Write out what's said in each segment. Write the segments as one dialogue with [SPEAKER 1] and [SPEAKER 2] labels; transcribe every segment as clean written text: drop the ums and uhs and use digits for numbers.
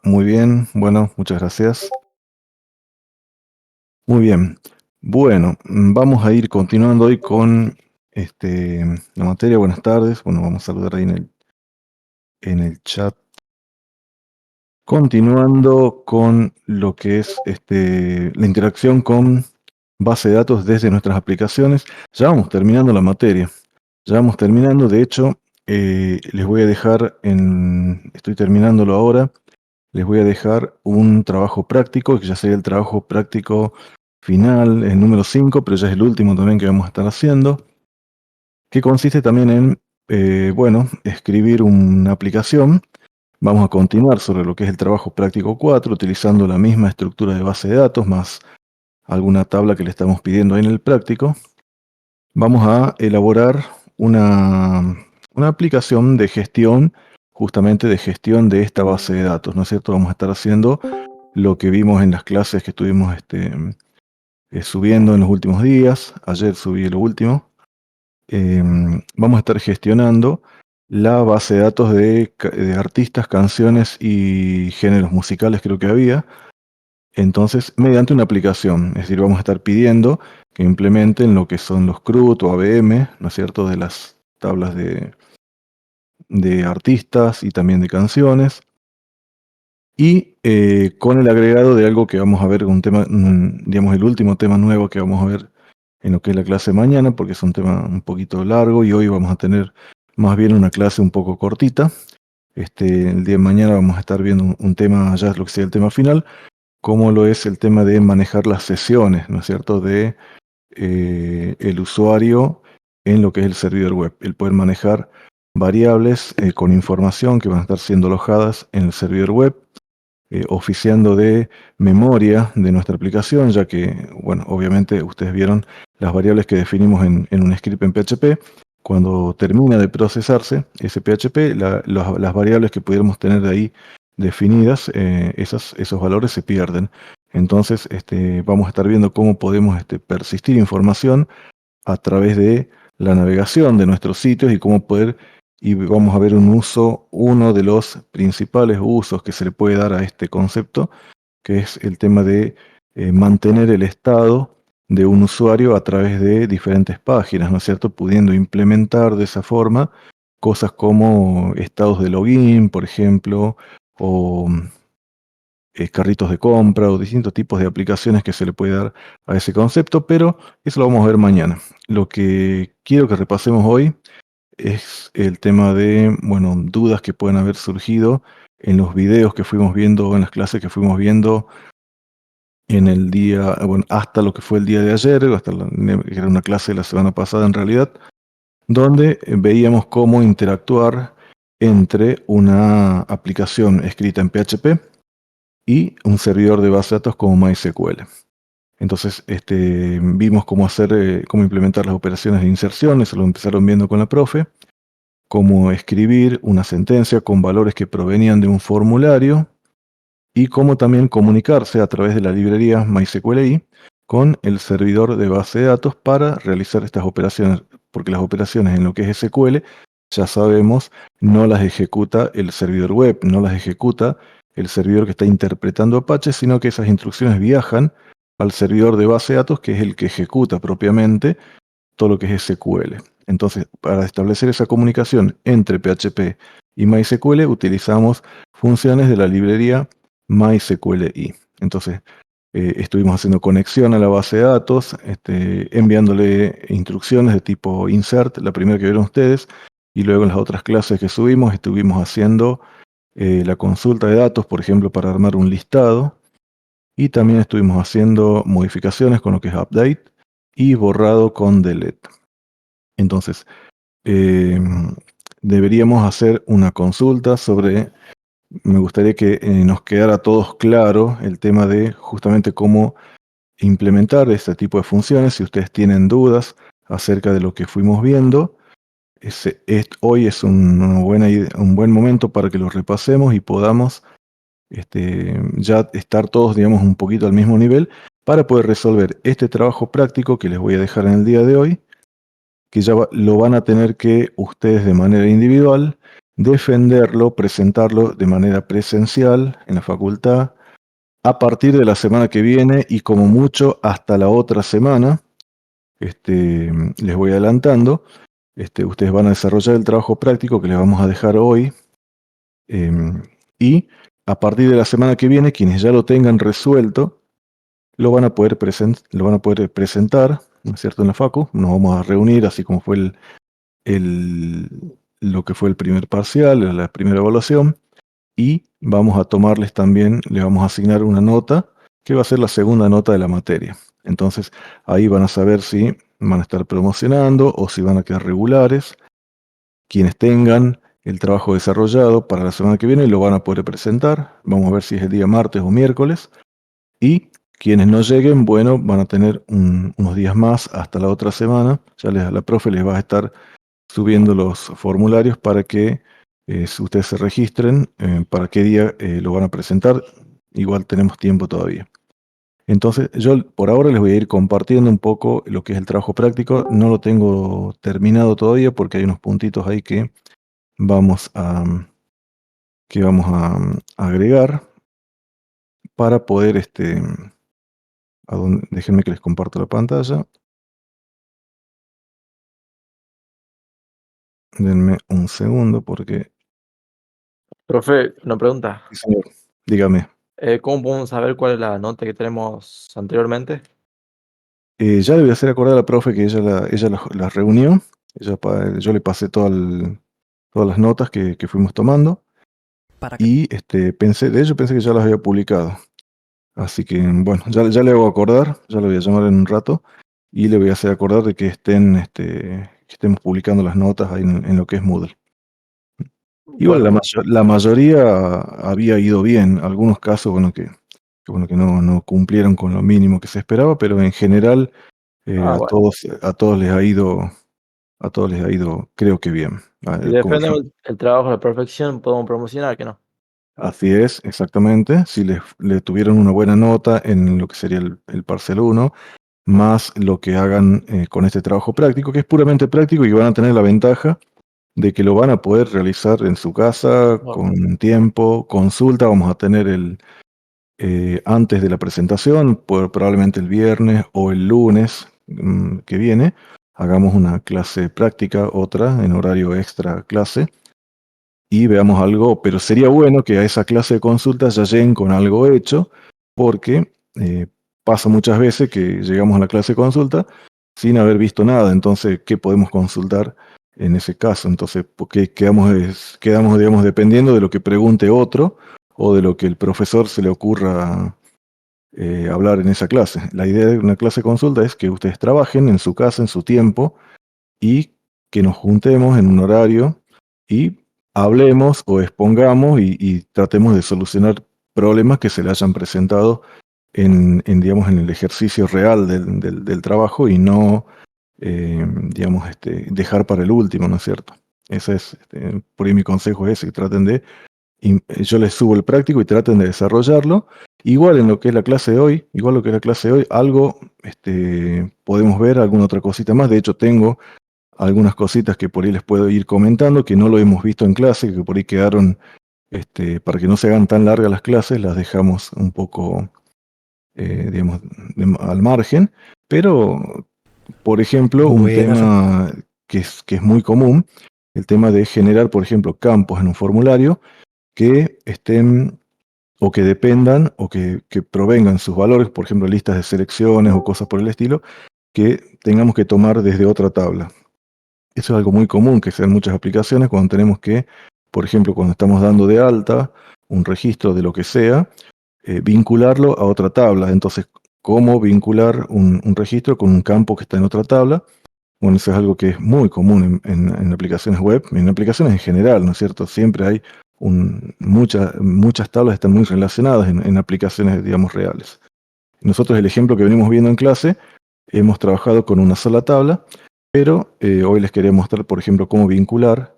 [SPEAKER 1] Muy bien, bueno, muchas gracias. Muy bien. Bueno, vamos a ir continuando hoy con la materia. Buenas tardes. Bueno, vamos a saludar ahí en el chat. Continuando con lo que es la interacción con base de datos desde nuestras aplicaciones. Ya vamos terminando la materia. Ya vamos terminando. De hecho, les voy a dejar estoy terminándolo ahora. Les voy a dejar un trabajo práctico, que ya sería el trabajo práctico final, el número 5, pero ya es el último también que vamos a estar haciendo, que consiste también en, bueno, escribir una aplicación. Vamos a continuar sobre lo que es el trabajo práctico 4, utilizando la misma estructura de base de datos, más alguna tabla que le estamos pidiendo ahí en el práctico. Vamos a elaborar una aplicación de gestión, justamente de gestión de esta base de datos, ¿no es cierto? Vamos a estar haciendo lo que vimos en las clases que estuvimos subiendo en los últimos días. Ayer subí lo último. Vamos a estar gestionando la base de datos de artistas, canciones y géneros musicales, creo que había. Entonces, mediante una aplicación, es decir, vamos a estar pidiendo que implementen lo que son los CRUD o ABM, ¿no es cierto?, de las tablas de artistas y también de canciones. Y con el agregado de algo que vamos a ver, un tema, digamos, el último tema nuevo que vamos a ver en lo que es la clase de mañana, porque es un tema un poquito largo y hoy vamos a tener más bien una clase un poco cortita. El día de mañana vamos a estar viendo un tema, ya es lo que sea el tema final, como lo es el tema de manejar las sesiones, ¿no es cierto?, de el usuario en lo que es el servidor web, el poder manejar variables con información que van a estar siendo alojadas en el servidor web, oficiando de memoria de nuestra aplicación, ya que, bueno, obviamente ustedes vieron las variables que definimos en un script en PHP. Cuando termina de procesarse ese PHP, las variables que pudiéramos tener de ahí definidas, esos valores se pierden. Entonces, vamos a estar viendo cómo podemos persistir información a través de la navegación de nuestros sitios y cómo poder, y vamos a ver uno de los principales usos que se le puede dar a este concepto, que es el tema de mantener el estado de un usuario a través de diferentes páginas, ¿no es cierto? Pudiendo implementar de esa forma cosas como estados de login, por ejemplo, o carritos de compra o distintos tipos de aplicaciones que se le puede dar a ese concepto, pero eso lo vamos a ver mañana. Lo que quiero que repasemos hoy es el tema de, bueno, dudas que pueden haber surgido en los videos que fuimos viendo, en las clases que fuimos viendo en el día, bueno, hasta lo que fue el día de ayer, que era una clase de la semana pasada en realidad, donde veíamos cómo interactuar entre una aplicación escrita en PHP y un servidor de base de datos como MySQL. Entonces, vimos cómo hacer, cómo implementar las operaciones de inserción, eso lo empezaron viendo con la profe, cómo escribir una sentencia con valores que provenían de un formulario y cómo también comunicarse a través de la librería MySQLi con el servidor de base de datos para realizar estas operaciones, porque las operaciones en lo que es SQL, ya sabemos, no las ejecuta el servidor web, no las ejecuta el servidor que está interpretando Apache, sino que esas instrucciones viajan al servidor de base de datos, que es el que ejecuta propiamente todo lo que es SQL. Entonces, para establecer esa comunicación entre PHP y MySQL, utilizamos funciones de la librería MySQLi. Entonces, estuvimos haciendo conexión a la base de datos, enviándole instrucciones de tipo insert, la primera que vieron ustedes, y luego en las otras clases que subimos estuvimos haciendo la consulta de datos, por ejemplo, para armar un listado, y también estuvimos haciendo modificaciones con lo que es update y borrado con delete. Entonces, eh, deberíamos hacer una consulta sobre, me gustaría que nos quedara a todos claro el tema de justamente cómo implementar este tipo de funciones. Si ustedes tienen dudas acerca de lo que fuimos viendo, hoy es un buen momento para que lo repasemos y podamos ya estar todos, digamos, un poquito al mismo nivel para poder resolver este trabajo práctico que les voy a dejar en el día de hoy, que ya lo van a tener que ustedes de manera individual defenderlo, presentarlo de manera presencial en la facultad a partir de la semana que viene y como mucho hasta la otra semana. Les voy adelantando. Ustedes van a desarrollar el trabajo práctico que les vamos a dejar hoy. Y a partir de la semana que viene, quienes ya lo tengan resuelto, lo van a poder presentar, ¿no es cierto?, en la facu. Nos vamos a reunir, así como fue lo que fue el primer parcial, la primera evaluación, y vamos a tomarles también, le vamos a asignar una nota, que va a ser la segunda nota de la materia. Entonces, ahí van a saber si van a estar promocionando o si van a quedar regulares. Quienes tengan el trabajo desarrollado para la semana que viene lo van a poder presentar. Vamos a ver si es el día martes o miércoles. Y quienes no lleguen, bueno, van a tener unos días más hasta la otra semana. Ya la profe les va a estar subiendo los formularios para que ustedes se registren para qué día lo van a presentar. Igual tenemos tiempo todavía. Entonces, yo por ahora les voy a ir compartiendo un poco lo que es el trabajo práctico. No lo tengo terminado todavía porque hay unos puntitos ahí que vamos a, agregar para poder, déjenme que les comparto la pantalla. Denme un segundo porque...
[SPEAKER 2] Profe, una pregunta.
[SPEAKER 1] Sí, señor. Dígame.
[SPEAKER 2] ¿Cómo podemos saber cuál es la nota que tenemos anteriormente?
[SPEAKER 1] Ya le voy a hacer acordar a la profe que ella las reunió. Yo le pasé todas las notas que fuimos tomando.
[SPEAKER 3] Para que
[SPEAKER 1] Y pensé que ya las había publicado. Así que, bueno, ya le hago acordar, ya le voy a llamar en un rato y le voy a hacer acordar de que que estemos publicando las notas ahí en lo que es Moodle. Igual
[SPEAKER 2] Bueno,
[SPEAKER 1] la mayoría había ido bien, algunos casos, bueno, que no cumplieron con lo mínimo que se esperaba, pero en general
[SPEAKER 2] bueno.
[SPEAKER 1] a todos les ha ido, creo que bien.
[SPEAKER 2] Si
[SPEAKER 1] Como
[SPEAKER 2] defendemos el trabajo a la perfección, podemos promocionar, que no.
[SPEAKER 1] así es, exactamente. Si le tuvieron una buena nota en lo que sería el parcial 1, más lo que hagan con este trabajo práctico, que es puramente práctico y van a tener la ventaja de que lo van a poder realizar en su casa
[SPEAKER 2] Bueno,
[SPEAKER 1] con tiempo, consulta, vamos a tener antes de la presentación, probablemente el viernes o el lunes que viene, hagamos una clase práctica, otra en horario extra clase, y veamos algo, pero sería bueno que a esa clase de consultas ya lleguen con algo hecho, porque pasa muchas veces que llegamos a la clase de consulta sin haber visto nada, entonces, ¿qué podemos consultar en ese caso? Entonces, porque quedamos, digamos, dependiendo de lo que pregunte otro o de lo que el profesor se le ocurra hablar en esa clase. La idea de una clase de consulta es que ustedes trabajen en su casa, en su tiempo, y que nos juntemos en un horario y hablemos o expongamos y tratemos de solucionar problemas que se le hayan presentado digamos, en el ejercicio real del trabajo y no, digamos, dejar para el último, ¿no es cierto? Ese es, por ahí mi consejo es ese, que traten de, yo les subo el práctico y traten de desarrollarlo. Igual en lo que es la clase de hoy, igual lo que es la clase de hoy, algo podemos ver, alguna otra cosita más. De hecho, tengo algunas cositas que por ahí les puedo ir comentando, que no lo hemos visto en clase, que por ahí quedaron, para que no se hagan tan largas las clases, las dejamos un poco, digamos, al margen. Pero, por ejemplo, un
[SPEAKER 3] buenas.
[SPEAKER 1] tema que es muy común, el tema de generar, por ejemplo, campos en un formulario que estén o que dependan o que provengan sus valores, por ejemplo, listas de selecciones o cosas por el estilo, que tengamos que tomar desde otra tabla. Eso es algo muy común que se da en muchas aplicaciones cuando tenemos que, por ejemplo, cuando estamos dando de alta un registro de lo que sea, vincularlo a otra tabla. Entonces, ¿cómo vincular un registro con un campo que está en otra tabla? Bueno, eso es algo que es muy común en aplicaciones web, en aplicaciones en general, ¿no es cierto? Siempre hay muchas tablas están muy relacionadas en aplicaciones, digamos, reales. Nosotros el ejemplo que venimos viendo en clase, hemos trabajado con una sola tabla, pero hoy les quería mostrar, por ejemplo, cómo vincular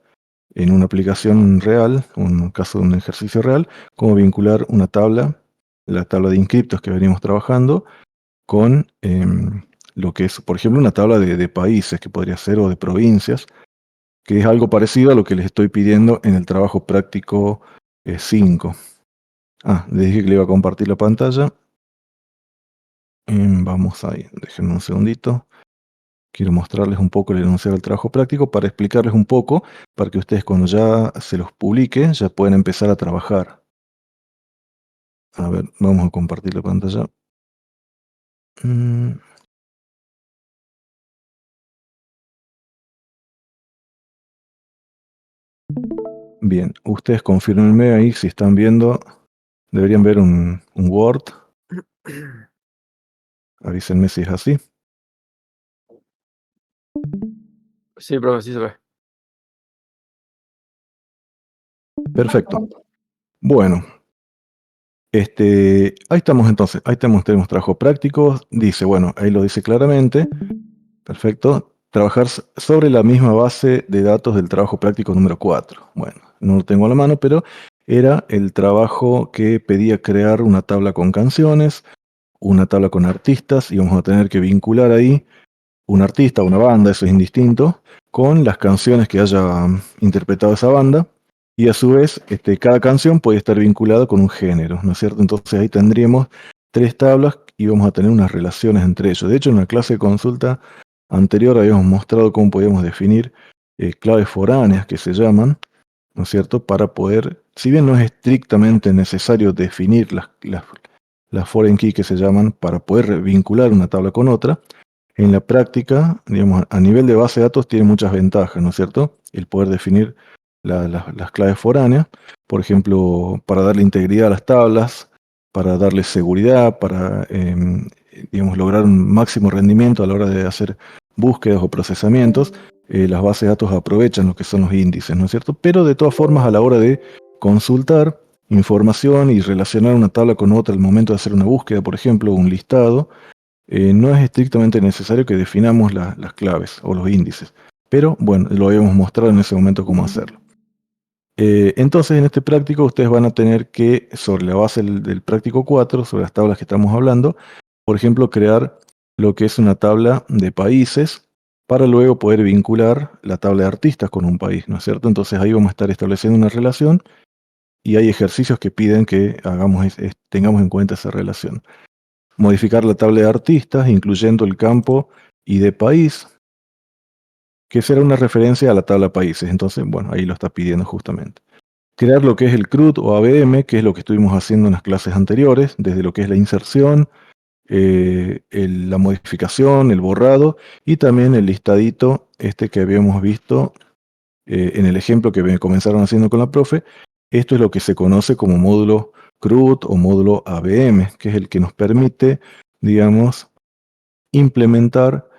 [SPEAKER 1] en una aplicación real, un caso de un ejercicio real, cómo vincular una tabla, la tabla de inscriptos que venimos trabajando, con lo que es, por ejemplo, una tabla de países que podría ser o de provincias. que es algo parecido a lo que les estoy pidiendo en el trabajo práctico 5. Les dije que le iba a compartir la pantalla. Vamos ahí, déjenme un segundito. Quiero mostrarles un poco el enunciado del trabajo práctico para explicarles un poco, para que ustedes cuando ya se los publique, ya pueden empezar a trabajar. A ver, vamos a compartir la pantalla. Bien, ustedes confírmenme ahí si están viendo. Deberían ver un Word. Avísenme si es así.
[SPEAKER 2] Sí, profe, sí se ve.
[SPEAKER 1] Perfecto. Bueno, ahí estamos entonces. Ahí tenemos trabajo práctico. Dice, bueno, ahí lo dice claramente. Perfecto. Trabajar sobre la misma base de datos del trabajo práctico número 4. Bueno, no lo tengo a la mano, pero era el trabajo que pedía crear una tabla con canciones, una tabla con artistas, y vamos a tener que vincular ahí un artista, una banda, eso es indistinto, con las canciones que haya interpretado esa banda, y a su vez cada canción puede estar vinculada con un género, ¿no es cierto? Entonces ahí tendríamos 3 tablas y vamos a tener unas relaciones entre ellos. De hecho, en la clase de consulta anterior habíamos mostrado cómo podíamos definir claves foráneas que se llaman, ¿no es cierto? Para poder, si bien no es estrictamente necesario definir las foreign key que se llaman para poder vincular una tabla con otra, en la práctica, digamos, a nivel de base de datos tiene muchas ventajas, ¿no es cierto? El poder definir las claves foráneas, por ejemplo, para darle integridad a las tablas, para darle seguridad, para, digamos, lograr un máximo rendimiento a la hora de hacer búsquedas o procesamientos. Las bases de datos aprovechan lo que son los índices, ¿no es cierto? Pero de todas formas, a la hora de consultar información y relacionar una tabla con otra al momento de hacer una búsqueda, por ejemplo, un listado, no es estrictamente necesario que definamos las claves o los índices, pero bueno, lo habíamos mostrado en ese momento cómo hacerlo. Entonces, en este práctico, ustedes van a tener que, sobre la base del práctico 4, sobre las tablas que estamos hablando, por ejemplo, crear lo que es una tabla de países para luego poder vincular la tabla de artistas con un país, ¿no es cierto? Entonces ahí vamos a estar estableciendo una relación y hay ejercicios que piden que tengamos en cuenta esa relación. Modificar la tabla de artistas, incluyendo el campo y de país, que será una referencia a la tabla países. Entonces, bueno, ahí lo está pidiendo justamente. Crear lo que es el CRUD o ABM, que es lo que estuvimos haciendo en las clases anteriores, desde lo que es la inserción, la modificación, el borrado y también el listadito que habíamos visto en el ejemplo que comenzaron haciendo con la profe. Esto es lo que se conoce como módulo CRUD o módulo ABM, que es el que nos permite, digamos, implementar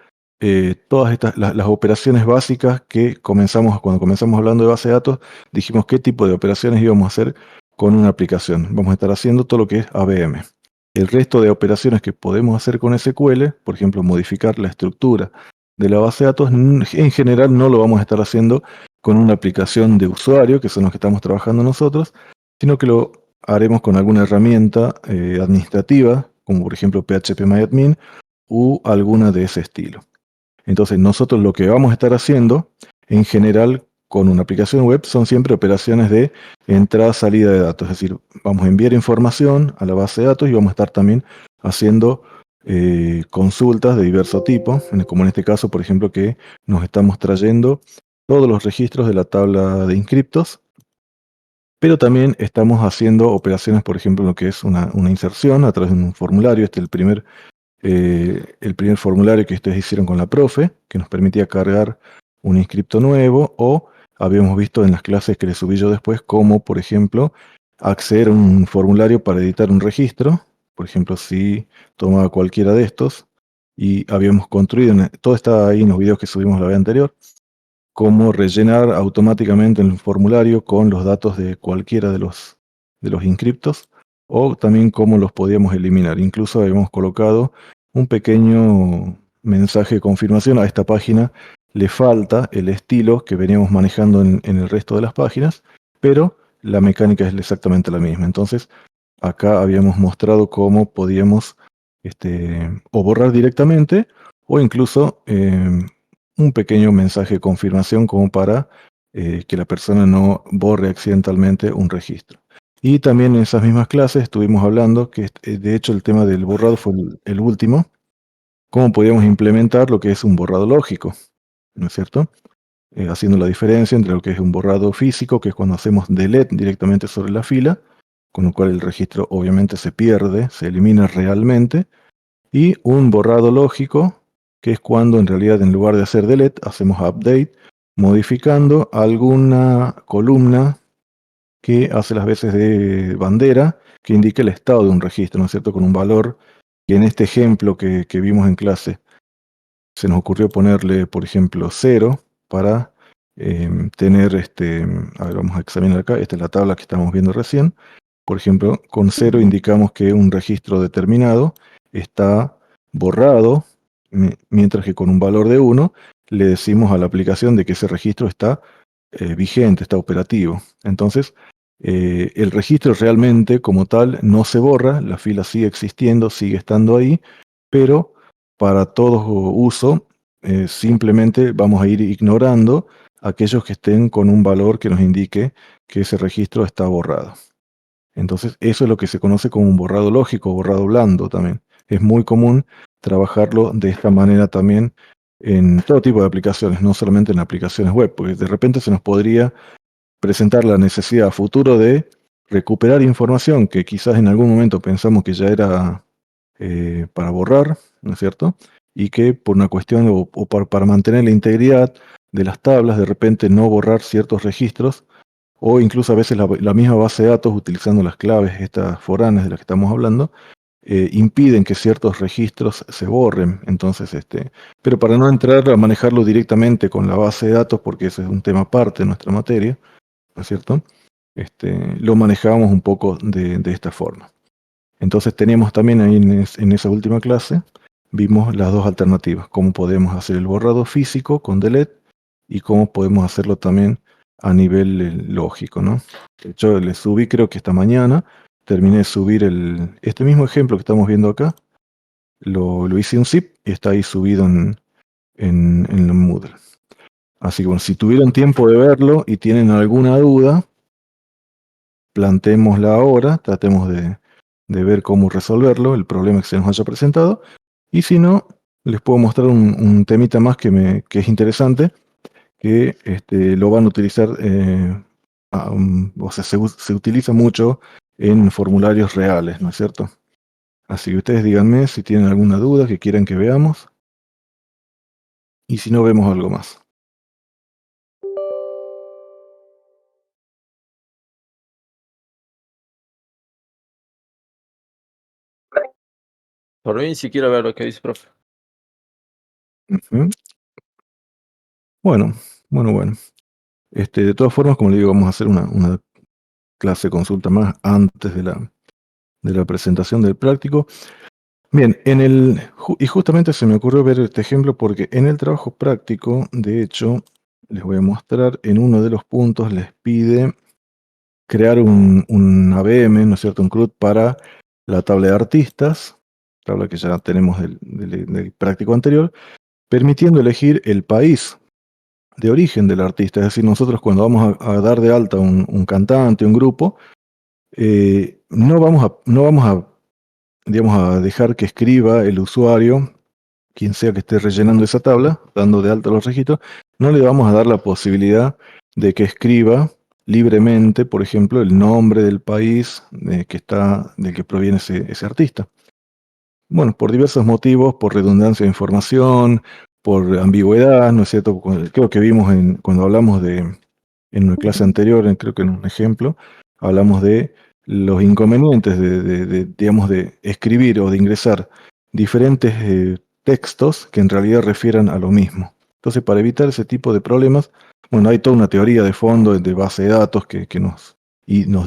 [SPEAKER 1] todas las operaciones básicas que cuando comenzamos hablando de base de datos, dijimos qué tipo de operaciones íbamos a hacer con una aplicación. Vamos a estar haciendo todo lo que es ABM. El resto de operaciones que podemos hacer con SQL, por ejemplo, modificar la estructura de la base de datos, en general no lo vamos a estar haciendo con una aplicación de usuario, que son los que estamos trabajando nosotros, sino que lo haremos con alguna herramienta administrativa, como por ejemplo PHPMyAdmin, u alguna de ese estilo. Entonces nosotros lo que vamos a estar haciendo en general con una aplicación web son siempre operaciones de entrada-salida de datos, es decir, vamos a enviar información a la base de datos y vamos a estar también haciendo consultas de diverso tipo, como en este caso, por ejemplo, que nos estamos trayendo todos los registros de la tabla de inscriptos, pero también estamos haciendo operaciones, por ejemplo, en lo que es una inserción a través de un formulario. Este es el primer formulario que ustedes hicieron con la profe, que nos permitía cargar un inscripto nuevo, o habíamos visto en las clases que les subí yo después cómo, por ejemplo, acceder a un formulario para editar un registro, por ejemplo, si tomaba cualquiera de estos, y habíamos construido, todo está ahí en los videos que subimos la vez anterior, cómo rellenar automáticamente el formulario con los datos de cualquiera de los inscriptos, o también cómo los podíamos eliminar. Incluso habíamos colocado un pequeño mensaje de confirmación. A esta página le falta el estilo que veníamos manejando en el resto de las páginas, pero la mecánica es exactamente la misma. Entonces, acá habíamos mostrado cómo podíamos o borrar directamente o incluso un pequeño mensaje de confirmación como para que la persona no borre accidentalmente un registro. Y también en esas mismas clases estuvimos hablando que de hecho el tema del borrado fue el último, cómo podíamos implementar lo que es un borrado lógico, ¿no es cierto? Haciendo la diferencia entre lo que es un borrado físico, que es cuando hacemos delete directamente sobre la fila, con lo cual el registro obviamente se pierde, se elimina realmente, y un borrado lógico, que es cuando en realidad en lugar de hacer delete, hacemos update, modificando alguna columna que hace las veces de bandera, que indique el estado de un registro, ¿no es cierto? Con un valor que en este ejemplo que vimos en clase, se nos ocurrió ponerle, por ejemplo, 0 para tener, a ver, vamos a examinar acá, esta es la tabla que estamos viendo recién. Por ejemplo, con 0 indicamos que un registro determinado está borrado, mientras que con un valor de 1 le decimos a la aplicación de que ese registro está vigente, está operativo. Entonces, el registro realmente como tal no se borra, la fila sigue existiendo, sigue estando ahí, pero para todo uso simplemente vamos a ir ignorando aquellos que estén con un valor que nos indique que ese registro está borrado. Entonces, eso es lo que se conoce como un borrado lógico, borrado blando también. Es muy común trabajarlo de esta manera también en todo tipo de aplicaciones, no solamente en aplicaciones web, porque de repente se nos podría presentar la necesidad a futuro de recuperar información que quizás en algún momento pensamos que ya era para borrar, ¿no es cierto? Y que por una cuestión o para mantener la integridad de las tablas, de repente no borrar ciertos registros, o incluso a veces la misma base de datos, utilizando las claves estas foráneas de las que estamos hablando, impiden que ciertos registros se borren. Entonces, pero para no entrar a manejarlo directamente con la base de datos, porque ese es un tema aparte de nuestra materia, ¿no es cierto? Lo manejábamos un poco de esta forma. Entonces teníamos también ahí en esa última clase, vimos las dos alternativas, cómo podemos hacer el borrado físico con delete y cómo podemos hacerlo también a nivel lógico, ¿no? De hecho, le subí, creo que esta mañana, terminé de subir este mismo ejemplo que estamos viendo acá, lo hice en zip y está ahí subido en el Moodle. Así que bueno, si tuvieron tiempo de verlo y tienen alguna duda, planteémosla ahora, tratemos de ver cómo resolverlo, el problema que se nos haya presentado, y si no, les puedo mostrar un temita más que es interesante, que lo van a utilizar, o sea, se utiliza mucho en formularios reales, ¿no es cierto? Así que ustedes díganme si tienen alguna duda que quieran que veamos, y si no, vemos algo más.
[SPEAKER 2] Por mí, si quiero ver lo que dice, profe.
[SPEAKER 1] Ujú. Bueno, bueno. De todas formas, como le digo, vamos a hacer una clase de consulta más antes de la presentación del práctico. Bien, y justamente se me ocurrió ver este ejemplo porque en el trabajo práctico, de hecho, les voy a mostrar, en uno de los puntos les pide crear un ABM, ¿no es cierto?, un CRUD para la tabla de artistas, tabla que ya tenemos del práctico anterior, permitiendo elegir el país de origen del artista. Es decir, nosotros cuando vamos a dar de alta un cantante, un grupo, no vamos a digamos, a dejar que escriba el usuario, quien sea que esté rellenando esa tabla, dando de alta los registros, no le vamos a dar la posibilidad de que escriba libremente, por ejemplo, el nombre del país del que proviene ese artista. Bueno, por diversos motivos, por redundancia de información, por ambigüedad, ¿no es cierto? Creo que vimos cuando hablamos en una clase anterior, creo que en un ejemplo, hablamos de los inconvenientes digamos, de escribir o de ingresar diferentes textos que en realidad refieran a lo mismo. Entonces, para evitar ese tipo de problemas, bueno, hay toda una teoría de fondo de base de datos que nos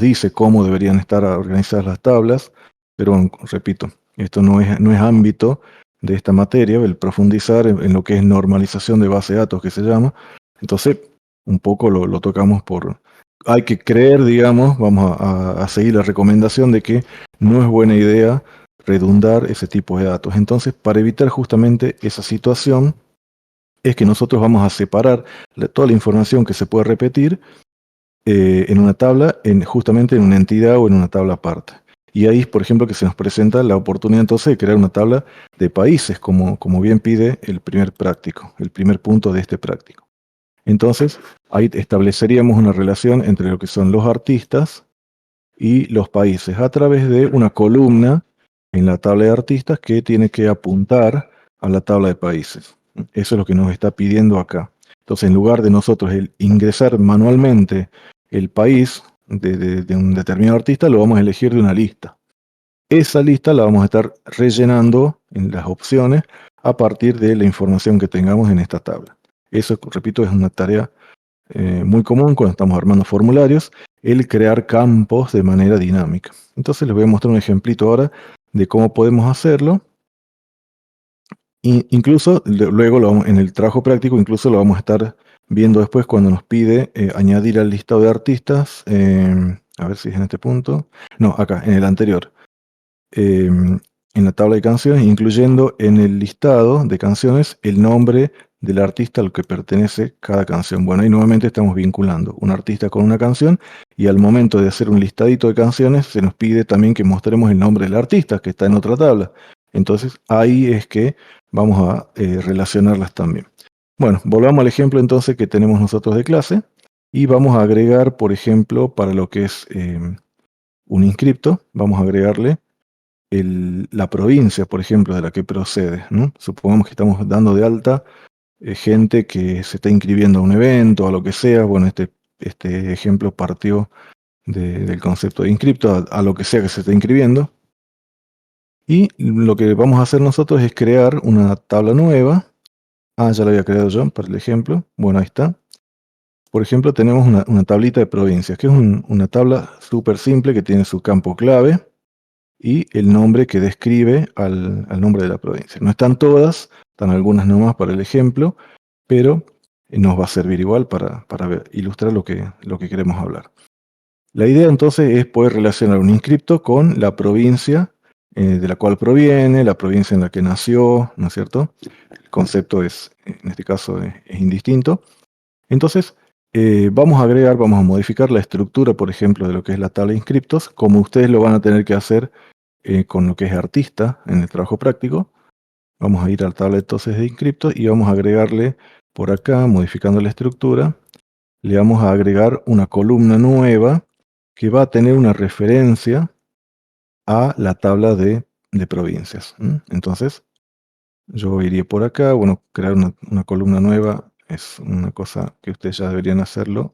[SPEAKER 1] dice cómo deberían estar organizadas las tablas, pero repito, esto no es ámbito de esta materia, el profundizar en lo que es normalización de base de datos, que se llama. Entonces, un poco lo tocamos hay que creer, digamos, vamos a seguir la recomendación de que no es buena idea redundar ese tipo de datos. Entonces, para evitar justamente esa situación, es que nosotros vamos a separar toda la información que se puede repetir en una tabla, justamente en una entidad o en una tabla aparte. Y ahí, por ejemplo, que se nos presenta la oportunidad entonces de crear una tabla de países, como bien pide el primer práctico, el primer punto de este práctico. Entonces, ahí estableceríamos una relación entre lo que son los artistas y los países a través de una columna en la tabla de artistas que tiene que apuntar a la tabla de países. Eso es lo que nos está pidiendo acá. Entonces, en lugar de nosotros ingresar manualmente el país de un determinado artista, lo vamos a elegir de una lista. Esa lista la vamos a estar rellenando en las opciones a partir de la información que tengamos en esta tabla. Eso, repito, es una tarea muy común cuando estamos armando formularios, el crear campos de manera dinámica. Entonces les voy a mostrar un ejemplito ahora de cómo podemos hacerlo. Incluso luego en el trabajo práctico, incluso lo vamos a estar viendo después cuando nos pide añadir al listado de artistas. A ver si es en este punto. No, acá, en el anterior. En la tabla de canciones, incluyendo en el listado de canciones el nombre del artista al que pertenece cada canción. Bueno, ahí nuevamente estamos vinculando un artista con una canción y al momento de hacer un listadito de canciones se nos pide también que mostremos el nombre del artista que está en otra tabla. Entonces ahí es que vamos a relacionarlas también. Bueno, volvamos al ejemplo entonces que tenemos nosotros de clase y vamos a agregar, por ejemplo, para lo que es un inscripto, vamos a agregarle la provincia, por ejemplo, de la que procede, ¿no? Supongamos que estamos dando de alta gente que se está inscribiendo a un evento, a lo que sea. Bueno, este ejemplo partió del concepto de inscripto a lo que sea que se esté inscribiendo. Y lo que vamos a hacer nosotros es crear una tabla nueva. Ah, ya la había creado yo para el ejemplo. Bueno, ahí está. Por ejemplo, tenemos una tablita de provincias, que es una tabla súper simple que tiene su campo clave y el nombre que describe al nombre de la provincia. No están todas, están algunas nomás para el ejemplo, pero nos va a servir igual para ilustrar lo que queremos hablar. La idea entonces es poder relacionar un inscripto con la provincia de la cual proviene, la provincia en la que nació, ¿no es cierto? El concepto es, en este caso, es indistinto. Entonces, vamos a modificar la estructura, por ejemplo, de lo que es la tabla de inscriptos, como ustedes lo van a tener que hacer con lo que es artista en el trabajo práctico. Vamos a ir a la tabla entonces de inscriptos y vamos a agregarle por acá, modificando la estructura, le vamos a agregar una columna nueva que va a tener una referencia a la tabla de provincias. Entonces, yo iría por acá, bueno, crear una columna nueva es una cosa que ustedes ya deberían hacerlo,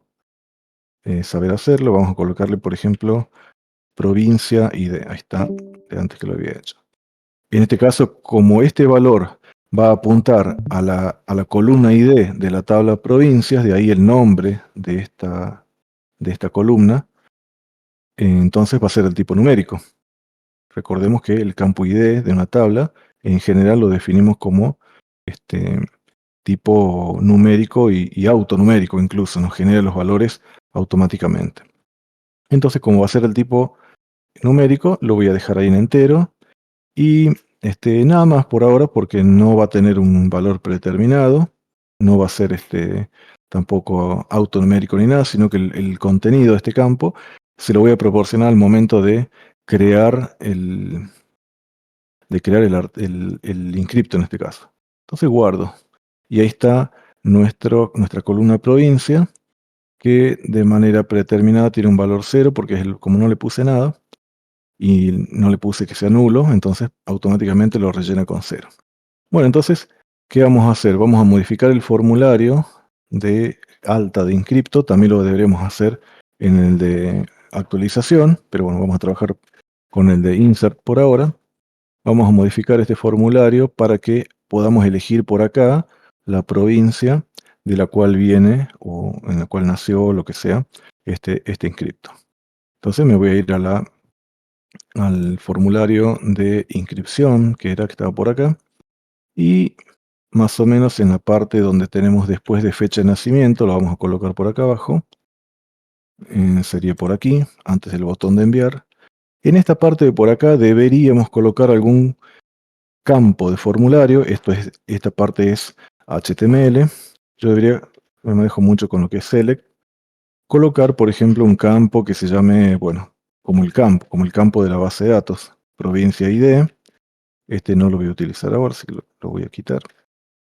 [SPEAKER 1] saber hacerlo. Vamos a colocarle, por ejemplo, provincia ID. Ahí está, de antes que lo había hecho. En este caso, como este valor va a apuntar a la columna ID de la tabla provincias, de ahí el nombre de esta columna, entonces va a ser el tipo numérico. Recordemos que el campo ID de una tabla, en general lo definimos como tipo numérico y autonumérico, incluso nos genera los valores automáticamente. Entonces, como va a ser el tipo numérico, lo voy a dejar ahí en entero. Y nada más por ahora, porque no va a tener un valor predeterminado, no va a ser tampoco autonumérico ni nada, sino que el contenido de este campo se lo voy a proporcionar al momento de crear el inscripto en este caso. Entonces guardo. Y ahí está nuestra columna provincia, que de manera predeterminada tiene un valor 0, porque como no le puse nada, y no le puse que sea nulo, entonces automáticamente lo rellena con 0. Bueno, entonces, ¿qué vamos a hacer? Vamos a modificar el formulario de alta de inscripto, también lo deberemos hacer en el de actualización, pero bueno, vamos a trabajar con el de insert por ahora. Vamos a modificar este formulario para que podamos elegir por acá la provincia de la cual viene o en la cual nació, lo que sea, este inscripto. Entonces me voy a ir al formulario de inscripción, que estaba por acá, y más o menos en la parte donde tenemos después de fecha de nacimiento, lo vamos a colocar por acá abajo, sería por aquí, antes del botón de enviar. En esta parte de por acá deberíamos colocar algún campo de formulario. Esta parte es HTML, yo debería, me manejo mucho con lo que es select, colocar, por ejemplo, un campo que se llame, bueno, como el campo de la base de datos, provincia ID. Este no lo voy a utilizar ahora, así que lo voy a quitar.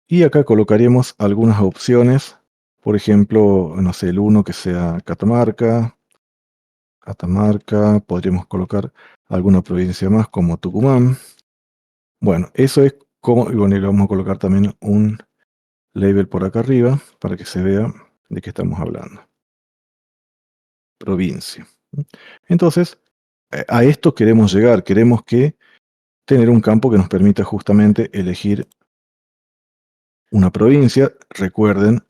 [SPEAKER 1] Y acá colocaríamos algunas opciones, por ejemplo, no sé, el 1 que sea Catamarca, podríamos colocar alguna provincia más como Tucumán. Bueno, eso es como, y bueno, y le vamos a colocar también un label por acá arriba para que se vea de qué estamos hablando. Provincia. Entonces, a esto queremos llegar, queremos tener un campo que nos permita justamente elegir una provincia. Recuerden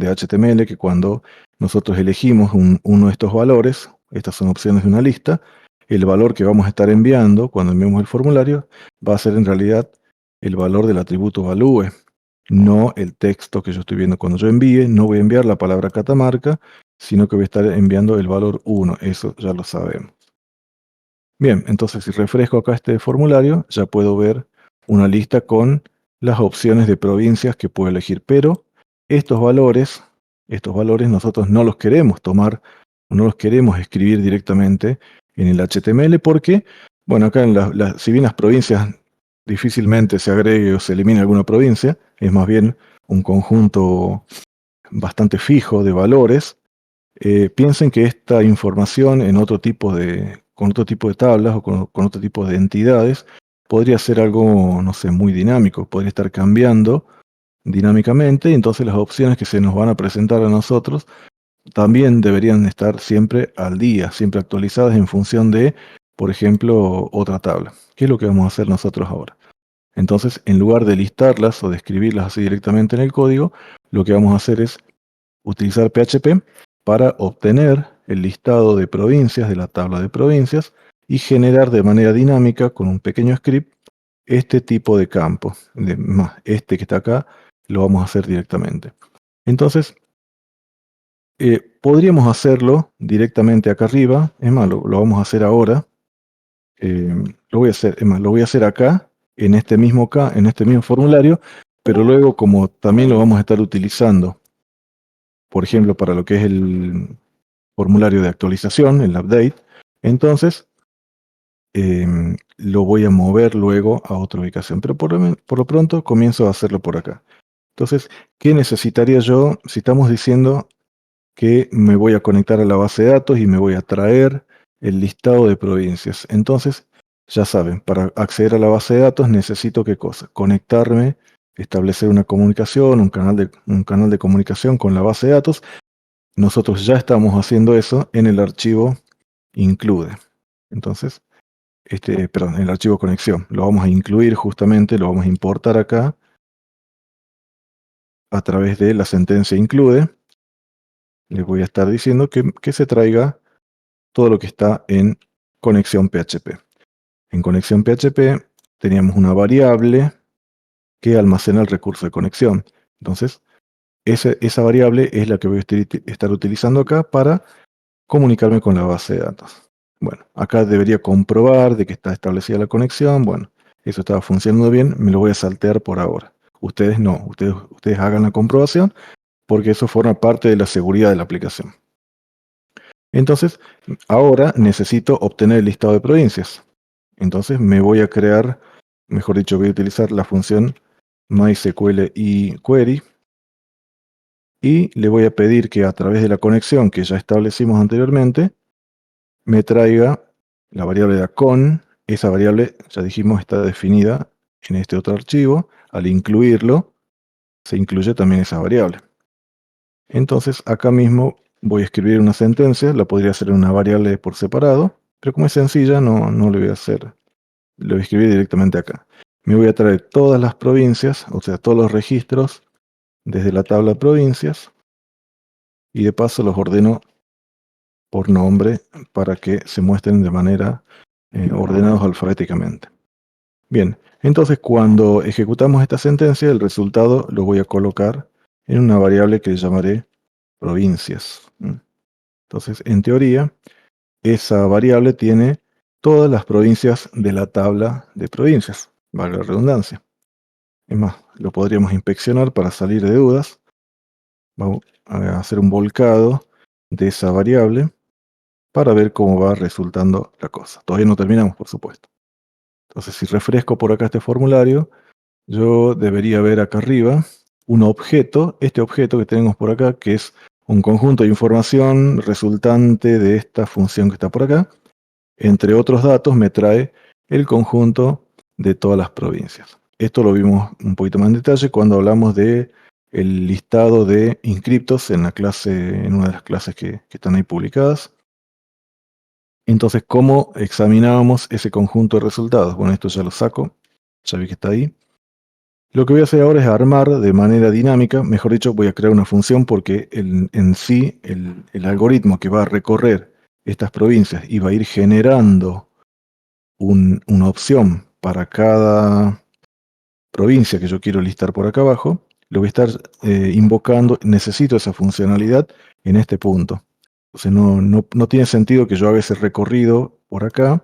[SPEAKER 1] de HTML que cuando nosotros elegimos uno de estos valores, estas son opciones de una lista, el valor que vamos a estar enviando cuando enviemos el formulario va a ser en realidad el valor del atributo value, no el texto que yo estoy viendo. Cuando yo envíe, no voy a enviar la palabra Catamarca, sino que voy a estar enviando el valor 1, eso ya lo sabemos. Bien, entonces si refresco acá este formulario, ya puedo ver una lista con las opciones de provincias que puedo elegir, pero estos valores nosotros no los queremos tomar, no los queremos escribir directamente en el HTML porque, bueno, acá si bien las provincias difícilmente se agregue o se elimine alguna provincia, es más bien un conjunto bastante fijo de valores. Piensen que esta información con otro tipo de tablas o con otro tipo de entidades podría ser algo, no sé, muy dinámico, podría estar cambiando dinámicamente, y entonces las opciones que se nos van a presentar a nosotros también deberían estar siempre al día, siempre actualizadas en función de, por ejemplo, otra tabla. ¿Qué es lo que vamos a hacer nosotros ahora? Entonces, en lugar de listarlas o de escribirlas así directamente en el código, lo que vamos a hacer es utilizar PHP para obtener el listado de provincias de la tabla de provincias y generar de manera dinámica con un pequeño script este tipo de campo. Este que está acá lo vamos a hacer directamente. Entonces, podríamos hacerlo directamente acá arriba. Es más, lo vamos a hacer ahora. Lo voy a hacer, es más, lo voy a hacer acá, en este mismo formulario, pero luego como también lo vamos a estar utilizando, por ejemplo, para lo que es el formulario de actualización, el update, entonces lo voy a mover luego a otra ubicación, pero por lo pronto comienzo a hacerlo por acá. Entonces, ¿qué necesitaría yo si estamos diciendo que me voy a conectar a la base de datos y me voy a traer el listado de provincias? Entonces, ya saben, para acceder a la base de datos necesito qué cosa, conectarme, establecer una comunicación, un canal de comunicación con la base de datos. Nosotros ya estamos haciendo eso en el archivo include. Entonces, perdón, el archivo conexión. Lo vamos a incluir justamente, lo vamos a importar acá a través de la sentencia include. Les voy a estar diciendo que se traiga todo lo que está en conexión PHP. En conexión PHP teníamos una variable que almacena el recurso de conexión. Entonces, esa variable es la que voy a estar utilizando acá para comunicarme con la base de datos. Bueno, acá debería comprobar de que está establecida la conexión. Bueno, eso estaba funcionando bien, me lo voy a saltear por ahora. Ustedes no, ustedes hagan la comprobación porque eso forma parte de la seguridad de la aplicación. Entonces, ahora necesito obtener el listado de provincias. Entonces me voy a crear, mejor dicho, voy a utilizar la función MySQL y query y le voy a pedir que a través de la conexión que ya establecimos anteriormente, me traiga la variable de con. Esa variable, ya dijimos, está definida en este otro archivo. Al incluirlo, se incluye también esa variable. Entonces, acá mismo voy a escribir una sentencia. La podría hacer en una variable por separado, pero como es sencilla, no lo voy a hacer. Lo voy a escribir directamente acá. Me voy a traer todas las provincias, o sea, todos los registros desde la tabla de provincias. Y de paso los ordeno por nombre para que se muestren de manera ordenados alfabéticamente. Bien, entonces cuando ejecutamos esta sentencia, el resultado lo voy a colocar en una variable que llamaré provincias. Entonces, en teoría, esa variable tiene todas las provincias de la tabla de provincias, valga la redundancia. Es más, lo podríamos inspeccionar para salir de dudas. Vamos a hacer un volcado de esa variable para ver cómo va resultando la cosa. Todavía no terminamos, por supuesto. Entonces, si refresco por acá este formulario, yo debería ver acá arriba un objeto, este objeto que tenemos por acá, que es un conjunto de información resultante de esta función que está por acá. Entre otros datos me trae el conjunto de todas las provincias. Esto lo vimos un poquito más en detalle cuando hablamos de el listado de inscriptos en la clase, en una de las clases que están ahí publicadas. Entonces, ¿cómo examinábamos ese conjunto de resultados? Bueno, esto ya lo saco, ya vi que está ahí. Lo que voy a hacer ahora es armar de manera dinámica, mejor dicho, voy a crear una función porque en sí el algoritmo que va a recorrer estas provincias y va a ir generando una opción para cada provincia que yo quiero listar por acá abajo, lo voy a estar invocando, necesito esa funcionalidad en este punto. Entonces no tiene sentido que yo haga ese recorrido por acá,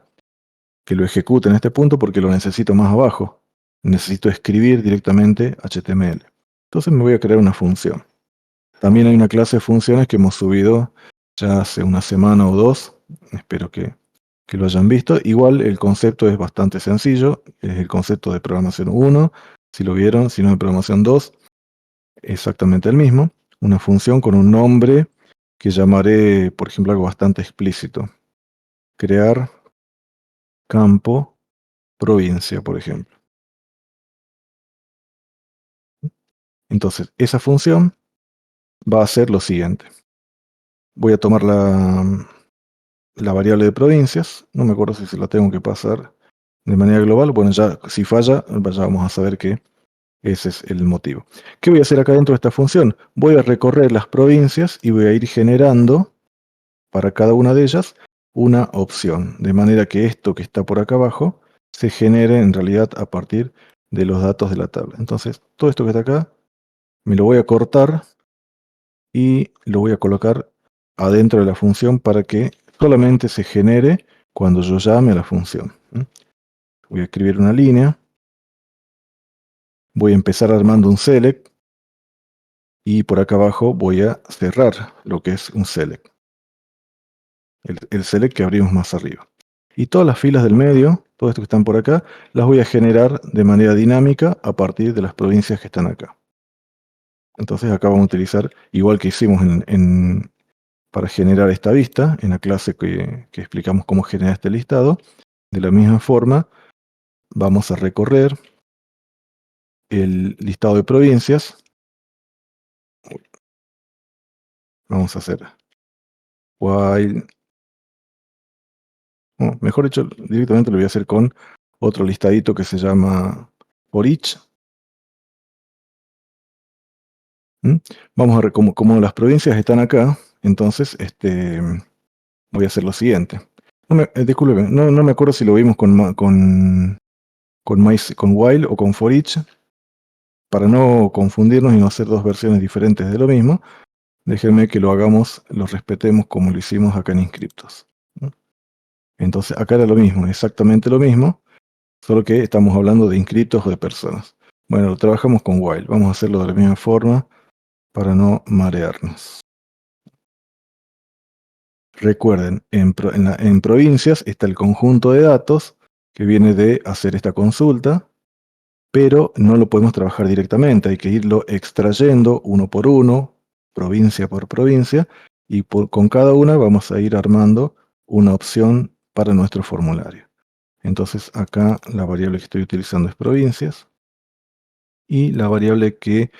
[SPEAKER 1] que lo ejecute en este punto porque lo necesito más abajo. Necesito escribir directamente HTML. Entonces me voy a crear una función. También hay una clase de funciones que hemos subido ya hace una semana o dos. Espero que lo hayan visto. Igual el concepto es bastante sencillo. Es el concepto de programación 1. Si lo vieron, si no de programación 2, exactamente el mismo. Una función con un nombre que llamaré, por ejemplo, algo bastante explícito. Crear campo provincia, por ejemplo. Entonces, esa función va a hacer lo siguiente. Voy a tomar la variable de provincias. No me acuerdo si se la tengo que pasar de manera global. Bueno, ya si falla, ya vamos a saber que ese es el motivo. ¿Qué voy a hacer acá dentro de esta función? Voy a recorrer las provincias y voy a ir generando para cada una de ellas una opción. De manera que esto que está por acá abajo se genere en realidad a partir de los datos de la tabla. Entonces, todo esto que está acá me lo voy a cortar y lo voy a colocar adentro de la función para que solamente se genere cuando yo llame a la función. Voy a escribir una línea, voy a empezar armando un select y por acá abajo voy a cerrar lo que es un select. El select que abrimos más arriba. Y todas las filas del medio, todo esto que están por acá, las voy a generar de manera dinámica a partir de las provincias que están acá. Entonces acá vamos a utilizar, igual que hicimos para generar esta vista, en la clase que explicamos cómo generar este listado, de la misma forma vamos a recorrer el listado de provincias. Vamos a hacer while, mejor dicho, directamente lo voy a hacer con otro listadito que se llama for each. Vamos a ver como las provincias están acá, entonces voy a hacer lo siguiente. Disculpen, no me acuerdo si lo vimos con while o con for each. Para no confundirnos y no hacer dos versiones diferentes de lo mismo, déjenme que lo hagamos, lo respetemos como lo hicimos acá en inscriptos. Entonces acá era lo mismo, exactamente lo mismo, solo que estamos hablando de inscriptos o de personas. Bueno, lo trabajamos con while, vamos a hacerlo de la misma forma para no marearnos. Recuerden, en provincias está el conjunto de datos que viene de hacer esta consulta, pero no lo podemos trabajar directamente, hay que irlo extrayendo uno por uno, provincia por provincia, y con cada una vamos a ir armando una opción para nuestro formulario. Entonces acá la variable que estoy utilizando es provincias, y la variable que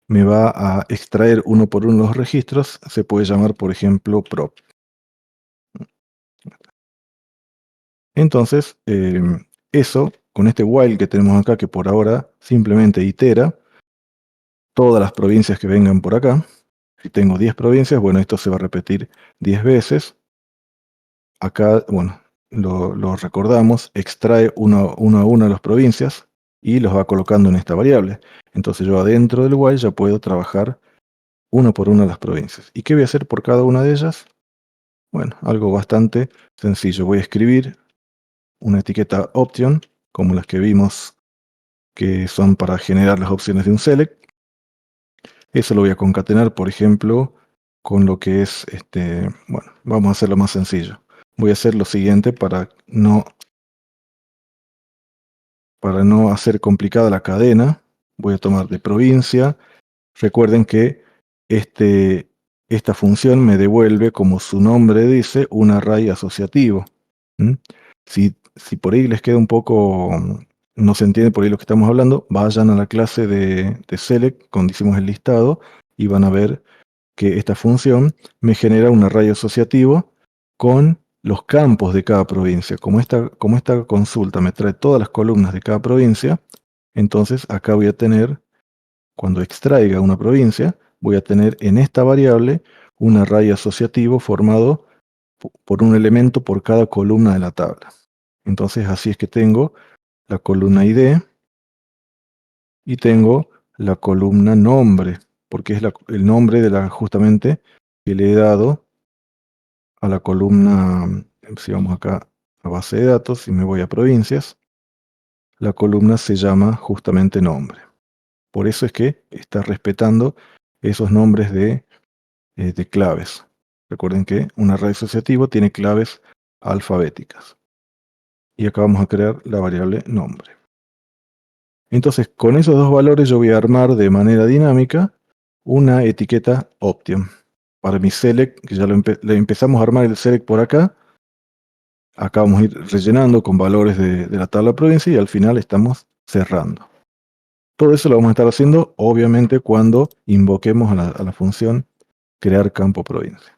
[SPEAKER 1] me va a extraer uno por uno los registros se puede llamar, por ejemplo, prop. Entonces, eso, con este while que tenemos acá, que por ahora simplemente itera todas las provincias que vengan por acá. Si tengo 10 provincias, bueno, esto se va a repetir 10 veces. Acá, bueno, lo recordamos, extrae uno a una las provincias y los va colocando en esta variable. Entonces yo adentro del while ya puedo trabajar uno por una las provincias. ¿Y qué voy a hacer por cada una de ellas? Bueno, algo bastante sencillo. Voy a escribir una etiqueta option, como las que vimos que son para generar las opciones de un select. Eso lo voy a concatenar, por ejemplo, con lo que es, bueno, vamos a hacerlo más sencillo. Voy a hacer lo siguiente para no hacer complicada la cadena. Voy a tomar de provincia. Recuerden que esta función me devuelve, como su nombre dice, un array asociativo. ¿Mm? Si por ahí les queda un poco, no se entiende por ahí lo que estamos hablando, vayan a la clase de select, cuando hicimos el listado, y van a ver que esta función me genera un array asociativo con los campos de cada provincia. Como esta consulta me trae todas las columnas de cada provincia, entonces acá voy a tener, cuando extraiga una provincia, voy a tener en esta variable un array asociativo formado por un elemento por cada columna de la tabla. Entonces así es que tengo la columna ID y tengo la columna nombre, porque es el nombre de justamente que le he dado a la columna. Si vamos acá a base de datos y me voy a provincias, la columna se llama justamente nombre. Por eso es que está respetando esos nombres de claves. Recuerden que un array asociativo tiene claves alfabéticas. Y acá vamos a crear la variable nombre. Entonces, con esos dos valores yo voy a armar de manera dinámica una etiqueta option. Para mi select, que ya le empezamos a armar el select por acá. Acá vamos a ir rellenando con valores de la tabla provincia y al final estamos cerrando. Todo eso lo vamos a estar haciendo, obviamente, cuando invoquemos a la función crear campo provincia.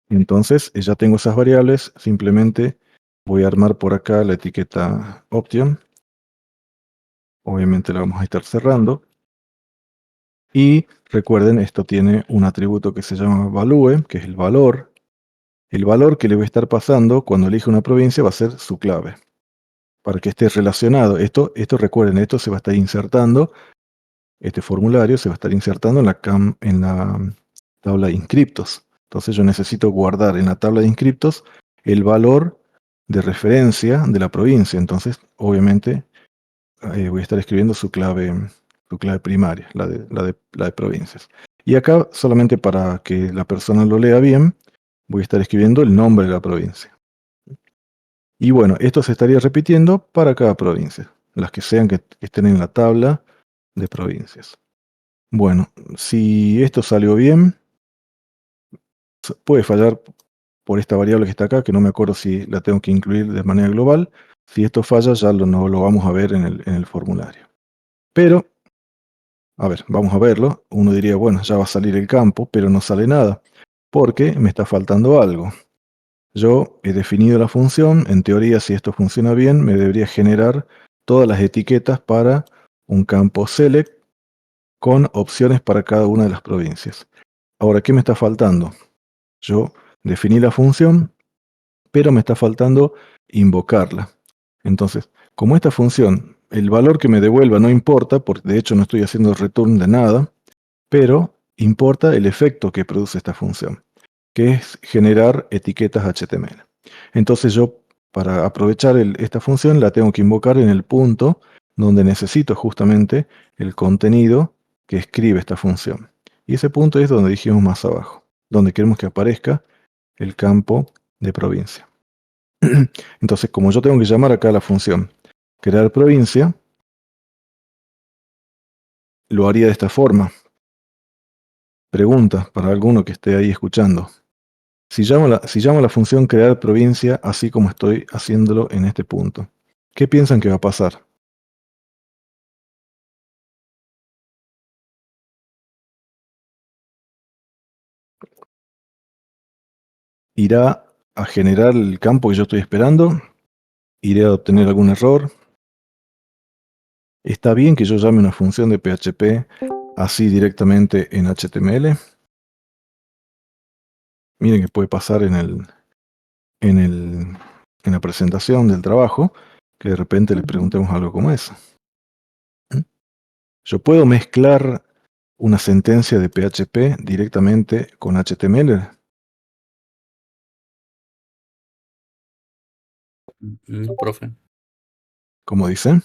[SPEAKER 1] Entonces, ya tengo esas variables, simplemente voy a armar por acá la etiqueta option. Obviamente la vamos a estar cerrando. Y recuerden, esto tiene un atributo que se llama value, que es el valor. El valor que le voy a estar pasando cuando elige una provincia va a ser su clave, para que esté relacionado. Esto recuerden, esto se va a estar insertando, este formulario se va a estar insertando en la tabla de inscriptos. Entonces yo necesito guardar en la tabla de inscriptos el valor de referencia de la provincia. Entonces, obviamente, voy a estar escribiendo su clave primaria, la de provincias. Y acá, solamente para que la persona lo lea bien, voy a estar escribiendo el nombre de la provincia. Y bueno, esto se estaría repitiendo para cada provincia, las que sean que estén en la tabla de provincias. Bueno, si esto salió bien, puede fallar por esta variable que está acá, que no me acuerdo si la tengo que incluir de manera global. Si esto falla, ya no lo vamos a ver en el formulario. Pero, a ver, vamos a verlo. Uno diría, bueno, ya va a salir el campo, pero no sale nada, porque me está faltando algo. Yo he definido la función, en teoría, si esto funciona bien, me debería generar todas las etiquetas para un campo select con opciones para cada una de las provincias. Ahora, ¿qué me está faltando? Yo definí la función, pero me está faltando invocarla. Entonces, como esta función, el valor que me devuelva no importa, porque de hecho no estoy haciendo return de nada, pero importa el efecto que produce esta función, que es generar etiquetas HTML. Entonces yo, para aprovechar esta función, la tengo que invocar en el punto donde necesito justamente el contenido que escribe esta función. Y ese punto es donde dijimos más abajo, donde queremos que aparezca el campo de provincia. Entonces, como yo tengo que llamar acá a la función crear provincia, lo haría de esta forma. Pregunta para alguno que esté ahí escuchando. Si llamo a la función crear provincia así como estoy haciéndolo en este punto, ¿qué piensan que va a pasar? ¿Irá a generar el campo que yo estoy esperando? ¿Iré a obtener algún error? ¿Está bien que yo llame una función de PHP así directamente en HTML? Miren que puede pasar en la presentación del trabajo, que de repente le preguntemos algo como eso. ¿Mm? Yo puedo mezclar una sentencia de PHP directamente con HTML,
[SPEAKER 3] No, profe.
[SPEAKER 1] como dice.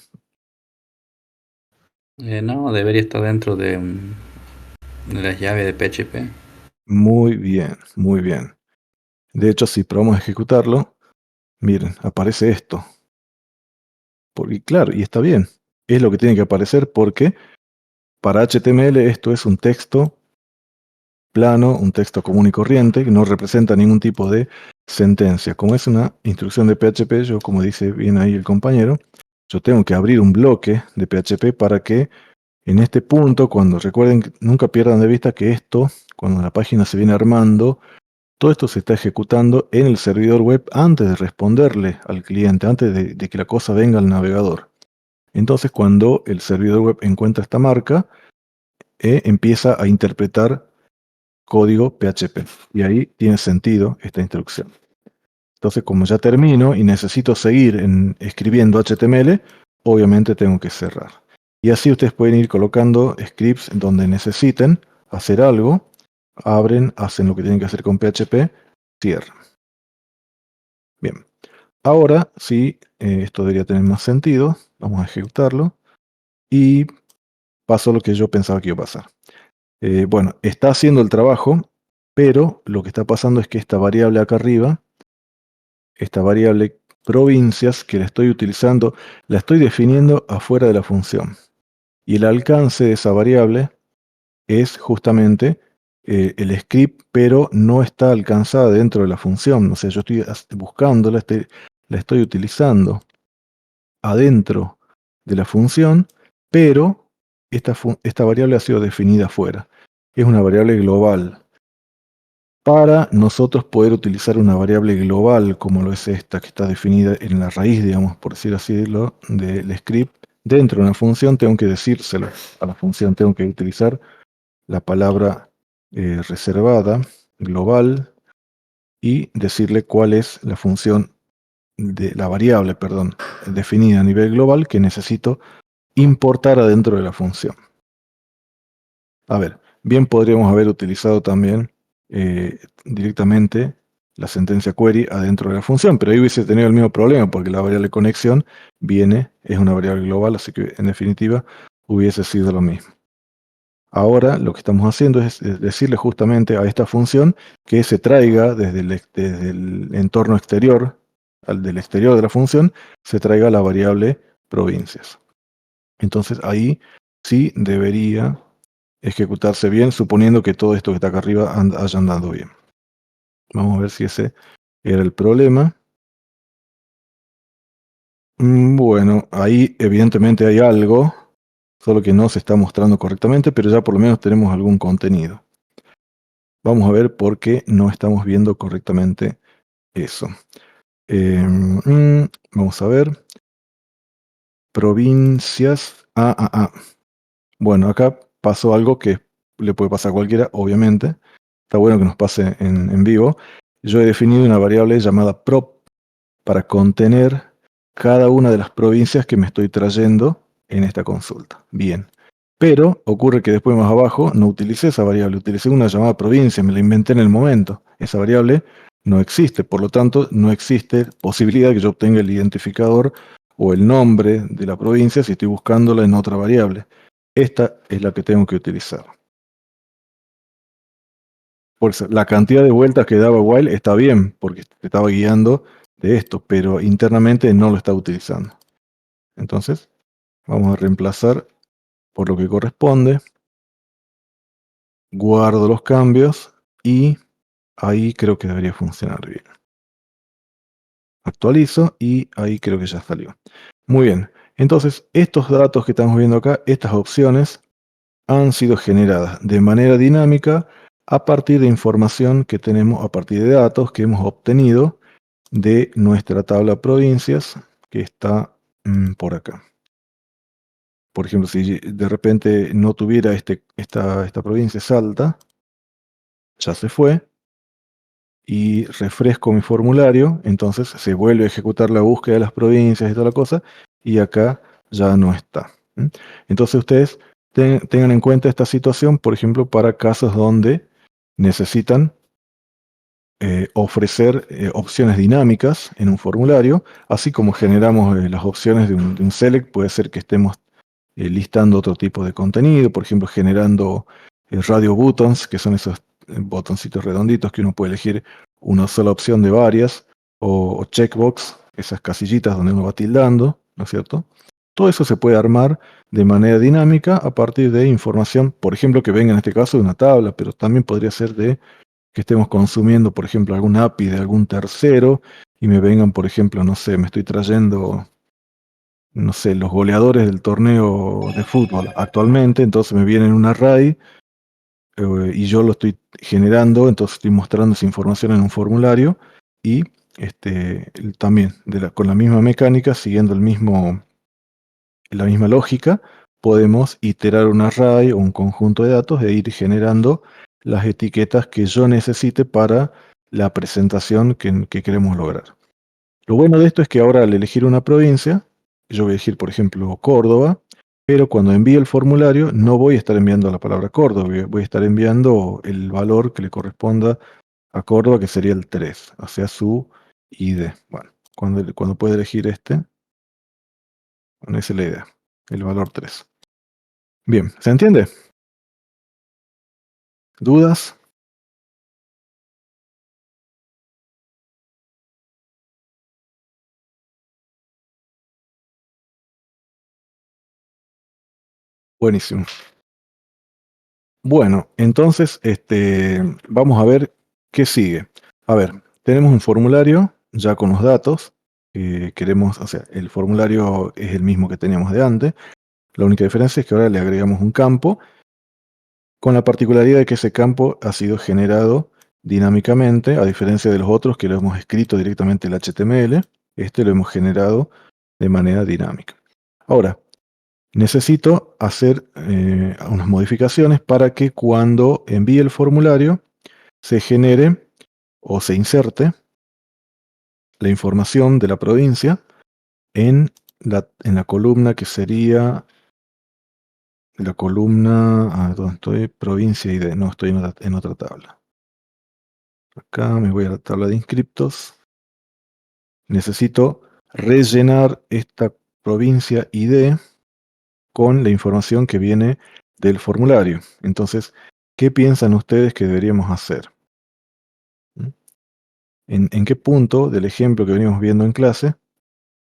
[SPEAKER 3] No, debería estar dentro de las llaves de PHP.
[SPEAKER 1] Muy bien, muy bien. De hecho, si probamos a ejecutarlo, miren, aparece esto. Porque, claro, y está bien. Es lo que tiene que aparecer porque para HTML esto es un texto plano, un texto común y corriente, que no representa ningún tipo de sentencia. Como es una instrucción de PHP, yo, como dice bien ahí el compañero, yo tengo que abrir un bloque de PHP para que en este punto, cuando recuerden, nunca pierdan de vista que esto, cuando la página se viene armando, todo esto se está ejecutando en el servidor web antes de responderle al cliente, antes de que la cosa venga al navegador. Entonces, cuando el servidor web encuentra esta marca, empieza a interpretar código PHP. Y ahí tiene sentido esta instrucción. Entonces, como ya termino y necesito seguir escribiendo HTML, obviamente tengo que cerrar. Y así ustedes pueden ir colocando scripts donde necesiten hacer algo, abren, hacen lo que tienen que hacer con PHP, cierran. Bien, ahora sí, esto debería tener más sentido. Vamos a ejecutarlo. Y pasó lo que yo pensaba que iba a pasar. Bueno, está haciendo el trabajo, pero lo que está pasando es que esta variable acá arriba, esta variable provincias que la estoy utilizando, la estoy definiendo afuera de la función. Y el alcance de esa variable es justamente el script, pero no está alcanzada dentro de la función. O sea, yo estoy buscándola, la estoy utilizando adentro de la función, pero esta variable ha sido definida afuera. Es una variable global. Para nosotros poder utilizar una variable global como lo es esta, que está definida en la raíz, digamos, por decir así, del script, dentro de una función tengo que decírselo a la función, tengo que utilizar la palabra reservada, global, y decirle cuál es la función de la variable, perdón, definida a nivel global que necesito importar adentro de la función. A ver, bien podríamos haber utilizado también directamente la sentencia query adentro de la función, pero ahí hubiese tenido el mismo problema porque la variable conexión es una variable global, así que en definitiva hubiese sido lo mismo. Ahora lo que estamos haciendo es decirle justamente a esta función que se traiga desde el entorno exterior, del exterior de la función, se traiga la variable provincias. Entonces ahí sí debería ejecutarse bien, suponiendo que todo esto que está acá arriba haya andado bien. Vamos a ver si ese era el problema. Bueno, ahí evidentemente hay algo, solo que no se está mostrando correctamente, pero ya por lo menos tenemos algún contenido. Vamos a ver por qué no estamos viendo correctamente eso. Vamos a ver. Provincias. Bueno, acá pasó algo que le puede pasar a cualquiera, obviamente. Está bueno que nos pase en vivo. Yo he definido una variable llamada prop para contener cada una de las provincias que me estoy trayendo en esta consulta. Bien. Pero ocurre que después más abajo no utilicé esa variable, utilicé una llamada provincia, me la inventé en el momento. Esa variable no existe, por lo tanto no existe posibilidad de que yo obtenga el identificador o el nombre de la provincia si estoy buscándola en otra variable. Esta es la que tengo que utilizar. Por eso, la cantidad de vueltas que daba while está bien, porque te estaba guiando de esto, pero internamente no lo está utilizando. Entonces, vamos a reemplazar por lo que corresponde. Guardo los cambios y ahí creo que debería funcionar bien. Actualizo y ahí creo que ya salió. Muy bien. Entonces, estos datos que estamos viendo acá, estas opciones, han sido generadas de manera dinámica a partir de información que tenemos, a partir de datos que hemos obtenido de nuestra tabla provincias que está por acá. Por ejemplo, si de repente no tuviera esta provincia Salta, ya se fue, y refresco mi formulario, entonces se vuelve a ejecutar la búsqueda de las provincias y toda la cosa, y acá ya no está. Entonces ustedes tengan en cuenta esta situación, por ejemplo, para casos donde necesitan ofrecer opciones dinámicas en un formulario, así como generamos las opciones de un select, puede ser que estemos listando otro tipo de contenido, por ejemplo, generando radio buttons, que son esos botoncitos redonditos que uno puede elegir una sola opción de varias, o checkbox, esas casillitas donde uno va tildando, ¿no es cierto? Todo eso se puede armar de manera dinámica a partir de información, por ejemplo, que venga en este caso de una tabla, pero también podría ser de que estemos consumiendo, por ejemplo, algún API de algún tercero y me vengan, por ejemplo, no sé, me estoy trayendo, no sé, los goleadores del torneo de fútbol actualmente, entonces me viene en un array y yo lo estoy generando, entonces estoy mostrando esa información en un formulario y también con la misma mecánica, siguiendo la misma lógica, podemos iterar un array o un conjunto de datos e ir generando las etiquetas que yo necesite para la presentación que queremos lograr. Lo bueno de esto es que ahora al elegir una provincia, yo voy a elegir, por ejemplo, Córdoba, pero cuando envíe el formulario no voy a estar enviando la palabra Córdoba, voy a estar enviando el valor que le corresponda a Córdoba, que sería el 3, o sea, su ID. Bueno, cuando puede elegir esa es la idea, el valor 3. Bien, ¿se entiende? ¿Dudas? Buenísimo. Bueno, entonces vamos a ver qué sigue. A ver, tenemos un formulario ya con los datos que queremos, o sea, el formulario es el mismo que teníamos de antes. La única diferencia es que ahora le agregamos un campo con la particularidad de que ese campo ha sido generado dinámicamente, a diferencia de los otros que lo hemos escrito directamente en el HTML, este lo hemos generado de manera dinámica. Ahora, necesito hacer unas modificaciones para que cuando envíe el formulario se genere o se inserte la información de la provincia en la columna que sería la columna, ¿dónde estoy? Provincia ID, no, estoy en otra tabla. Acá me voy a la tabla de inscriptos. Necesito rellenar esta provincia ID con la información que viene del formulario. Entonces, ¿qué piensan ustedes que deberíamos hacer? ¿En qué punto del ejemplo que venimos viendo en clase,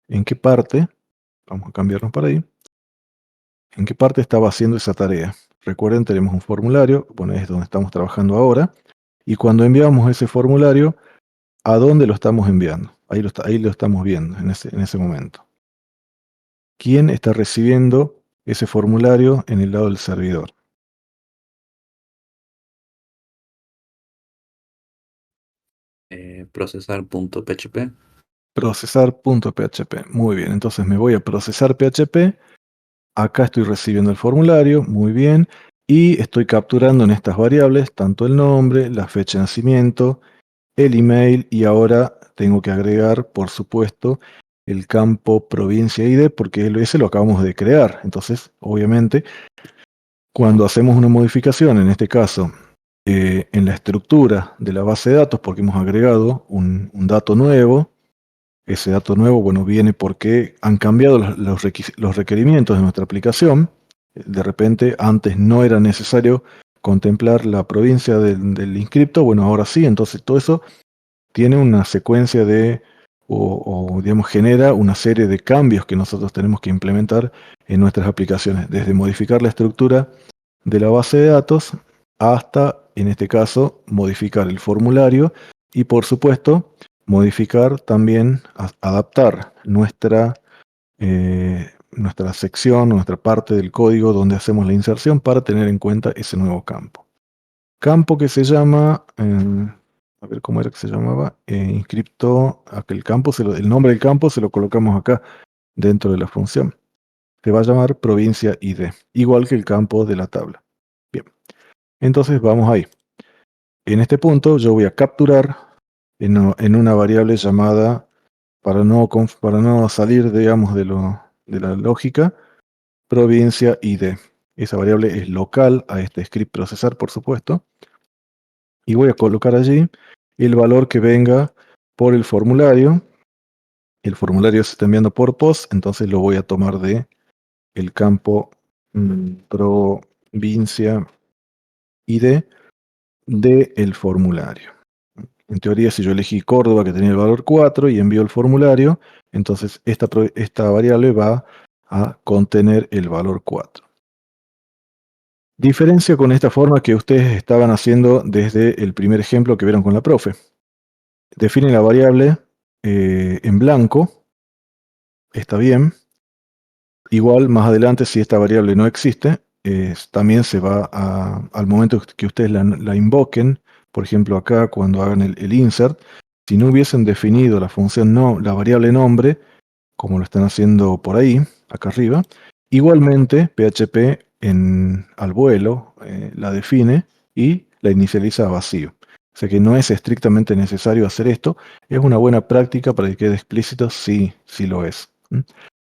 [SPEAKER 1] en qué parte, vamos a cambiarnos para ahí, en qué parte estaba haciendo esa tarea? Recuerden, tenemos un formulario, bueno, es donde estamos trabajando ahora, y cuando enviamos ese formulario, ¿a dónde lo estamos enviando? Ahí lo estamos viendo en ese momento. ¿Quién está recibiendo ese formulario en el lado del servidor?
[SPEAKER 3] Procesar.php.
[SPEAKER 1] Procesar.php. Muy bien, entonces me voy a procesar PHP. Acá estoy recibiendo el formulario, muy bien. Y estoy capturando en estas variables tanto el nombre, la fecha de nacimiento, el email y ahora tengo que agregar, por supuesto, el campo provincia ID porque ese lo acabamos de crear. Entonces, obviamente, cuando hacemos una modificación, en este caso, en la estructura de la base de datos, porque hemos agregado un dato nuevo, ese dato nuevo, bueno, viene porque han cambiado los requerimientos de nuestra aplicación. De repente, antes no era necesario contemplar la provincia del inscripto, bueno, ahora sí, entonces todo eso tiene una secuencia digamos, genera una serie de cambios que nosotros tenemos que implementar en nuestras aplicaciones, desde modificar la estructura de la base de datos hasta, en este caso, modificar el formulario y, por supuesto, modificar también, adaptar nuestra sección, nuestra parte del código donde hacemos la inserción para tener en cuenta ese nuevo campo. Campo que se llama, a ver cómo era que se llamaba, inscripto, aquel campo, el nombre del campo se lo colocamos acá dentro de la función. Se va a llamar provincia ID, igual que el campo de la tabla. Bien, entonces vamos ahí. En este punto yo voy a capturar en una variable llamada, para no salir, digamos, de la lógica, provincia ID. Esa variable es local a este script procesar, por supuesto. Y voy a colocar allí el valor que venga por el formulario. El formulario se está enviando por POST, entonces lo voy a tomar de el campo provincia ID del formulario. En teoría, si yo elegí Córdoba, que tenía el valor 4, y envío el formulario, entonces esta variable va a contener el valor 4. Diferencia con esta forma que ustedes estaban haciendo desde el primer ejemplo que vieron con la profe. Define la variable en blanco, está bien. Igual, más adelante, si esta variable no existe, también se va al momento que ustedes la invoquen, por ejemplo acá cuando hagan el insert, si no hubiesen definido la función la variable nombre, como lo están haciendo por ahí, acá arriba, igualmente PHP al vuelo la define y la inicializa a vacío. O sea que no es estrictamente necesario hacer esto, es una buena práctica para que quede explícito si lo es.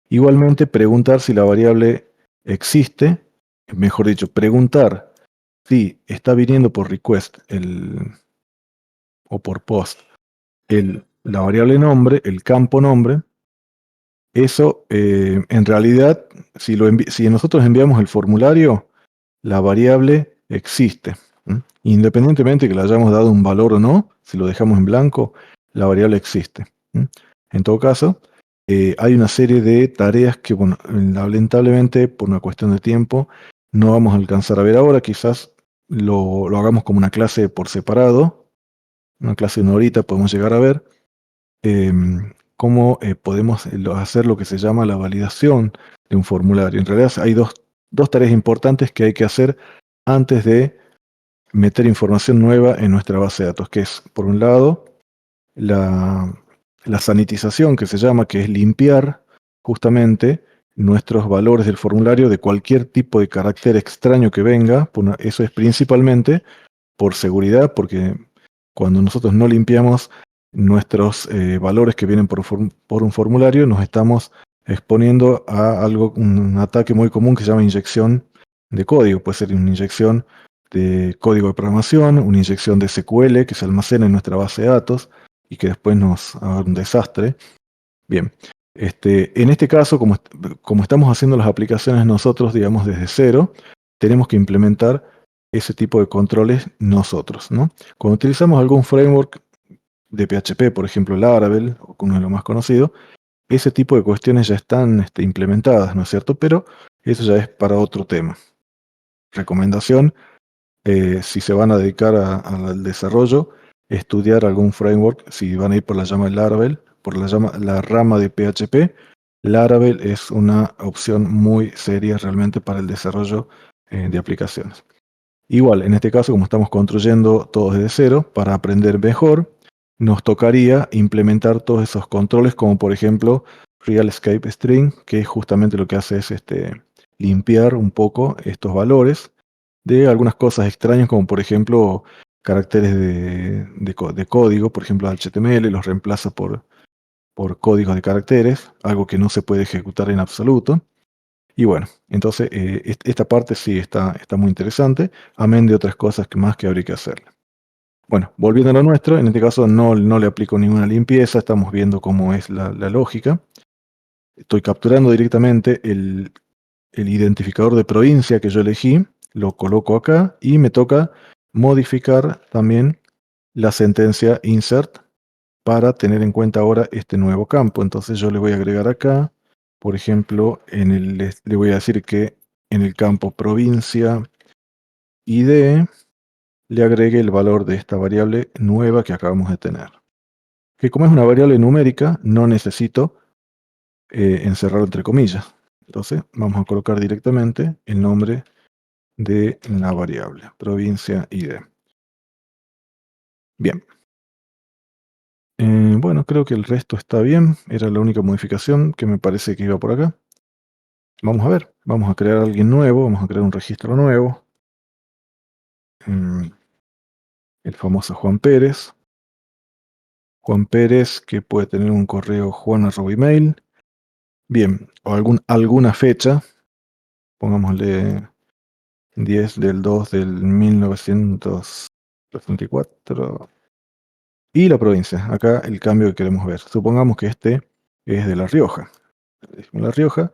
[SPEAKER 1] Igualmente, preguntar si la variable existe, mejor dicho, preguntar si está viniendo por request o por post la variable nombre, el campo nombre. Eso, en realidad, si nosotros enviamos el formulario, la variable existe. Independientemente que le hayamos dado un valor o no, si lo dejamos en blanco, la variable existe. En todo caso, hay una serie de tareas que, bueno, lamentablemente, por una cuestión de tiempo, no vamos a alcanzar a ver ahora. Quizás lo hagamos como una clase por separado, una clase de una horita podemos llegar a ver cómo podemos hacer lo que se llama la validación de un formulario. En realidad hay dos tareas importantes que hay que hacer antes de meter información nueva en nuestra base de datos, que es, por un lado, la sanitización, que se llama, que es limpiar justamente nuestros valores del formulario de cualquier tipo de carácter extraño que venga. Eso es principalmente por seguridad, porque cuando nosotros no limpiamos nuestros valores que vienen por un formulario, nos estamos exponiendo a un ataque muy común que se llama inyección de código. Puede ser una inyección de código de programación, una inyección de SQL que se almacena en nuestra base de datos y que después nos haga un desastre. Bien, en este caso, como estamos haciendo las aplicaciones nosotros, digamos, desde cero, tenemos que implementar ese tipo de controles nosotros, ¿no? Cuando utilizamos algún framework de PHP, por ejemplo Laravel, o uno de los más conocidos, ese tipo de cuestiones ya están implementadas, ¿no es cierto? Pero eso ya es para otro tema. Recomendación, si se van a dedicar al desarrollo, estudiar algún framework, si van a ir por la llama de Laravel, por la rama de PHP, Laravel es una opción muy seria realmente para el desarrollo de aplicaciones. Igual, en este caso, como estamos construyendo todo desde cero, para aprender mejor, nos tocaría implementar todos esos controles, como por ejemplo Real Escape String, que justamente lo que hace es limpiar un poco estos valores de algunas cosas extrañas, como por ejemplo caracteres de código, por ejemplo HTML, los reemplaza por códigos de caracteres, algo que no se puede ejecutar en absoluto. Y bueno, entonces esta parte sí está muy interesante, amén de otras cosas más que habría que hacer. Bueno, volviendo a lo nuestro, en este caso no le aplico ninguna limpieza, estamos viendo cómo es la lógica. Estoy capturando directamente el identificador de provincia que yo elegí, lo coloco acá y me toca modificar también la sentencia insert para tener en cuenta ahora este nuevo campo. Entonces yo le voy a agregar acá, por ejemplo, le voy a decir que en el campo provincia ID le agregue el valor de esta variable nueva que acabamos de tener. Que como es una variable numérica, no necesito encerrarlo entre comillas. Entonces vamos a colocar directamente el nombre de la variable, provincia ID. Bien. Bueno, creo que el resto está bien. Era la única modificación que me parece que iba por acá. Vamos a ver. Vamos a crear a alguien nuevo. Vamos a crear un registro nuevo. El famoso Juan Pérez. Juan Pérez, que puede tener un correo juan@email. Bien, o alguna fecha. Pongámosle 10 del 2 del 1964. Y la provincia. Acá el cambio que queremos ver. Supongamos que este es de La Rioja. La Rioja.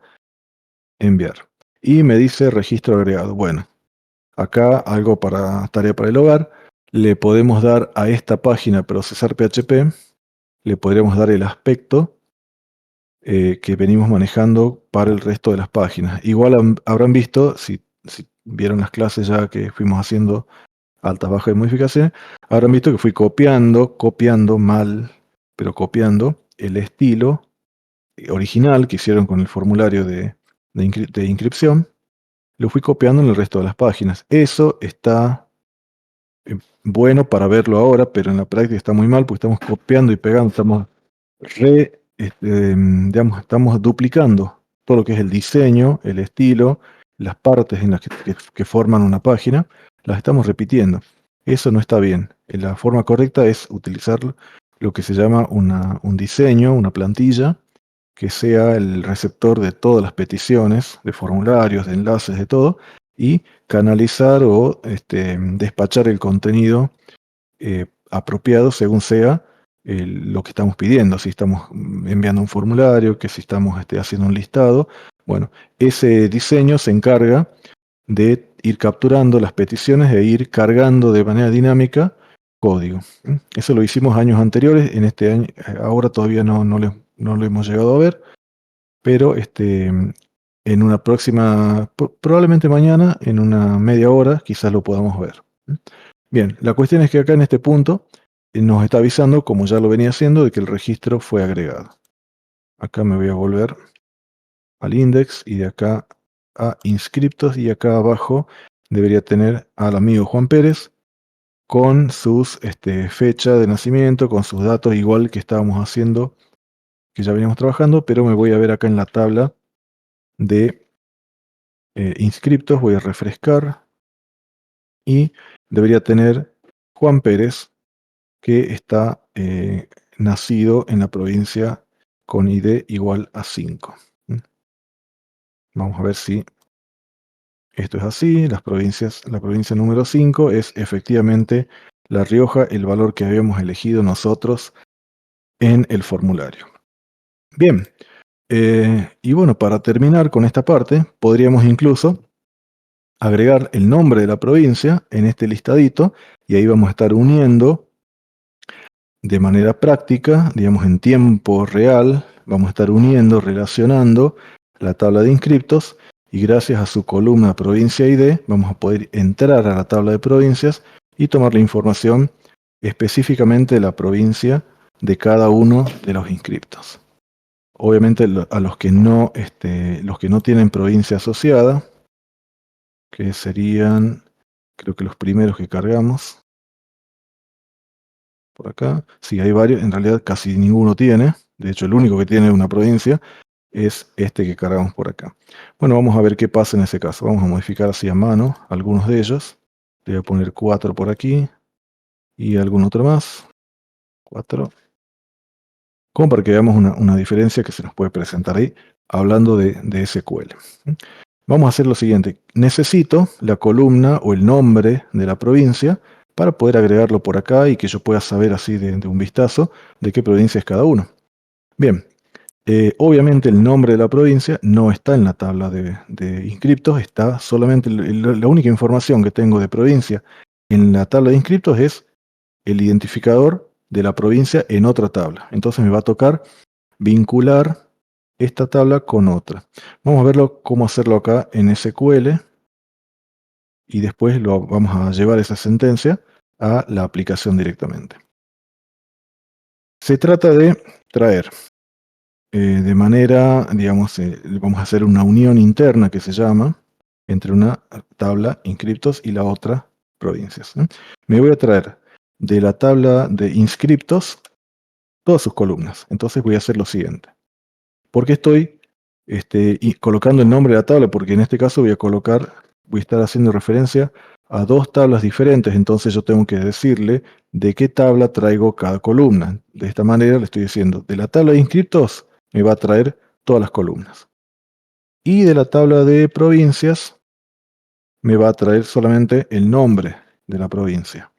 [SPEAKER 1] enviar. Y me dice registro agregado. Bueno, acá algo para tarea para el hogar. Le podemos dar a esta página procesar PHP, le podríamos dar el aspecto que venimos manejando para el resto de las páginas. Igual habrán visto, si vieron las clases ya que fuimos haciendo altas, bajas y modificaciones, habrán visto que fui copiando mal, pero copiando el estilo original que hicieron con el formulario de inscripción, lo fui copiando en el resto de las páginas. Eso está bueno para verlo ahora, pero en la práctica está muy mal porque estamos copiando y pegando, estamos digamos, estamos duplicando todo lo que es el diseño, el estilo, las partes en las que forman una página, las estamos repitiendo. Eso no está bien. La forma correcta es utilizar lo que se llama un diseño, una plantilla, que sea el receptor de todas las peticiones, de formularios, de enlaces, de todo, y canalizar o despachar el contenido apropiado según sea lo que estamos pidiendo. Si estamos enviando un formulario, que si estamos haciendo un listado. Bueno, ese diseño se encarga de ir capturando las peticiones e ir cargando de manera dinámica código. Eso lo hicimos años anteriores, en este año, ahora todavía no lo hemos llegado a ver, pero en una próxima, probablemente mañana, en una media hora, quizás lo podamos ver. Bien, la cuestión es que acá en este punto nos está avisando, como ya lo venía haciendo, de que el registro fue agregado. Acá me voy a volver al index y de acá a inscriptos, y acá abajo debería tener al amigo Juan Pérez con sus fecha de nacimiento, con sus datos igual que estábamos haciendo, que ya veníamos trabajando, pero me voy a ver acá en la tabla de inscriptos, voy a refrescar y debería tener Juan Pérez, que está nacido en la provincia con ID igual a 5. Vamos a ver si esto es así. La provincia número 5 es efectivamente La Rioja, el valor que habíamos elegido nosotros en el formulario. Bien, y bueno, para terminar con esta parte, podríamos incluso agregar el nombre de la provincia en este listadito, y ahí vamos a estar uniendo de manera práctica, digamos en tiempo real, vamos a estar uniendo, relacionando la tabla de inscriptos, y gracias a su columna provincia ID vamos a poder entrar a la tabla de provincias y tomar la información específicamente de la provincia de cada uno de los inscriptos. Obviamente a los que no tienen provincia asociada, que serían, creo que los primeros que cargamos, por acá. Sí, hay varios, en realidad casi ninguno tiene. De hecho, el único que tiene una provincia es este que cargamos por acá. Bueno, vamos a ver qué pasa en ese caso. Vamos a modificar así a mano algunos de ellos. Le voy a poner 4 por aquí y algún otro más. 4. Como para que veamos una diferencia que se nos puede presentar ahí, hablando de SQL. Vamos a hacer lo siguiente. Necesito la columna o el nombre de la provincia para poder agregarlo por acá y que yo pueda saber así de un vistazo de qué provincia es cada uno. Bien, obviamente el nombre de la provincia no está en la tabla de inscriptos, está solamente la única información que tengo de provincia en la tabla de inscriptos es el identificador de la provincia en otra tabla. Entonces me va a tocar vincular esta tabla con otra. Vamos a verlo cómo hacerlo acá en SQL. Y después vamos a llevar esa sentencia a la aplicación directamente. Se trata de traer de manera, digamos, vamos a hacer una unión interna que se llama entre una tabla inscriptos y la otra provincias. Me voy a traer de la tabla de inscriptos todas sus columnas. Entonces voy a hacer lo siguiente. ¿Por qué estoy colocando el nombre de la tabla? Porque en este caso voy a estar haciendo referencia a dos tablas diferentes, entonces yo tengo que decirle de qué tabla traigo cada columna. De esta manera le estoy diciendo, de la tabla de inscriptos me va a traer todas las columnas. Y de la tabla de provincias me va a traer solamente el nombre de la provincia.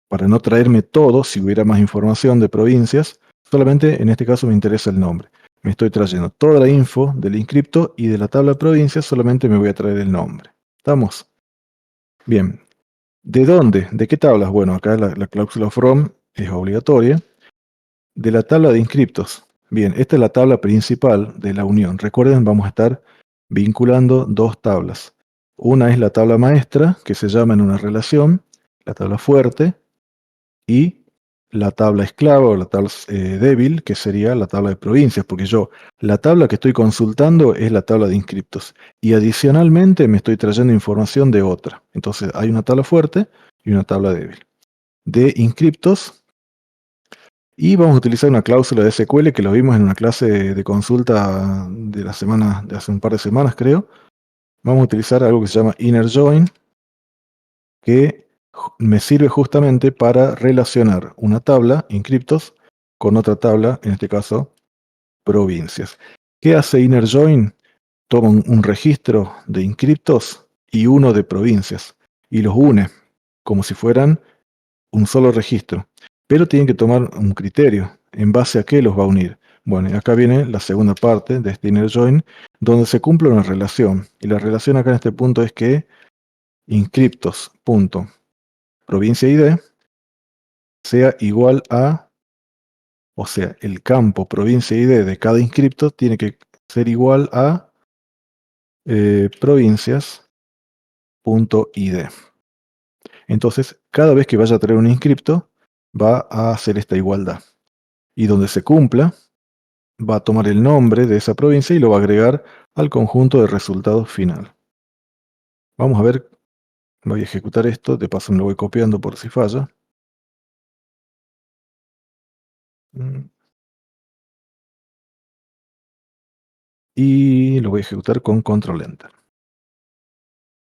[SPEAKER 1] Para no traerme todo, si hubiera más información de provincias, solamente en este caso me interesa el nombre. me estoy trayendo toda la info del inscripto y de la tabla de provincias solamente me voy a traer el nombre. ¿Estamos? Bien. ¿De dónde? ¿De qué tablas? Bueno, acá la cláusula from es obligatoria. De la tabla de inscriptos. Bien, esta es la tabla principal de la unión. Recuerden, vamos a estar vinculando dos tablas. Una es la tabla maestra, que se llama en una relación, la tabla fuerte, y la tabla esclava o la tabla débil, que sería la tabla de provincias, porque la tabla que estoy consultando es la tabla de inscriptos, y adicionalmente me estoy trayendo información de otra. Entonces hay una tabla fuerte y una tabla débil. De inscriptos, y vamos a utilizar una cláusula de SQL que lo vimos en una clase de consulta de la semana, de hace un par de semanas, creo. Vamos a utilizar algo que se llama inner join, que me sirve justamente para relacionar una tabla, inscriptos, con otra tabla, en este caso, provincias. ¿Qué hace inner join? Toma un registro de inscriptos y uno de provincias y los une como si fueran un solo registro, pero tienen que tomar un criterio en base a qué los va a unir. Bueno, y acá viene la segunda parte de este inner join, donde se cumple una relación. Y la relación acá en este punto es que inscriptos.provincia ID sea igual a, o sea, el campo provincia ID de cada inscripto tiene que ser igual a provincias.id. Entonces, cada vez que vaya a traer un inscripto, va a hacer esta igualdad. Y donde se cumpla, va a tomar el nombre de esa provincia y lo va a agregar al conjunto de resultados final. Vamos a ver, voy a ejecutar esto, de paso me lo voy copiando por si falla. Y lo voy a ejecutar con control enter.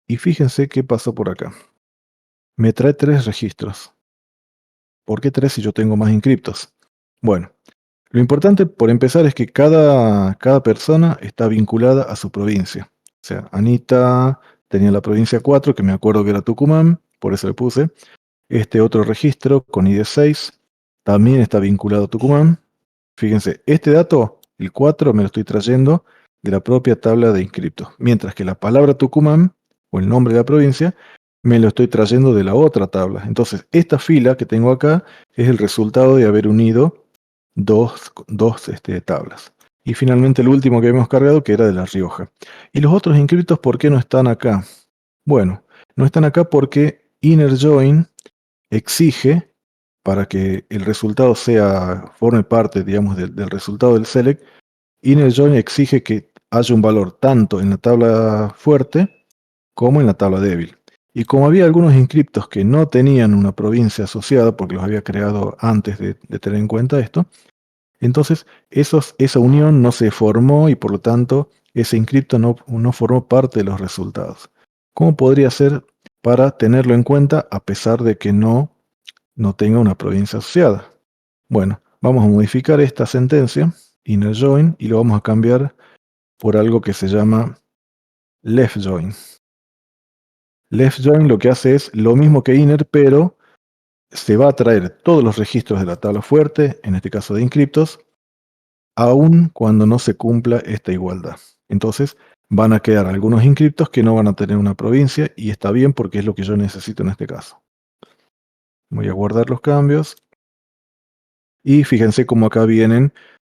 [SPEAKER 1] Y fíjense qué pasó por acá. Me trae 3 registros. ¿Por qué 3 si yo tengo más inscriptos? Bueno, lo importante por empezar es que cada persona está vinculada a su provincia. O sea, Anita tenía la provincia 4, que me acuerdo que era Tucumán, por eso le puse. Este otro registro con ID 6 también está vinculado a Tucumán. Fíjense, este dato, el 4, me lo estoy trayendo de la propia tabla de inscriptos, mientras que la palabra Tucumán, o el nombre de la provincia, me lo estoy trayendo de la otra tabla. Entonces, esta fila que tengo acá es el resultado de haber unido dos tablas. Y finalmente el último que hemos cargado, que era de La Rioja. ¿Y los otros inscriptos por qué no están acá? Bueno, no están acá porque inner join exige, para que el resultado forme parte, digamos, del resultado del select, inner join exige que haya un valor tanto en la tabla fuerte como en la tabla débil. Y como había algunos inscriptos que no tenían una provincia asociada, porque los había creado antes de tener en cuenta esto, entonces esa unión no se formó y por lo tanto ese inscripto no formó parte de los resultados. ¿Cómo podría ser para tenerlo en cuenta a pesar de que no tenga una provincia asociada? Bueno, vamos a modificar esta sentencia, inner join, y lo vamos a cambiar por algo que se llama left join. Left join lo que hace es lo mismo que inner, pero se va a traer todos los registros de la tabla fuerte, en este caso de inscriptos, aun cuando no se cumpla esta igualdad. Entonces van a quedar algunos inscriptos que no van a tener una provincia, y está bien porque es lo que yo necesito en este caso. Voy a guardar los cambios. Y fíjense cómo acá vienen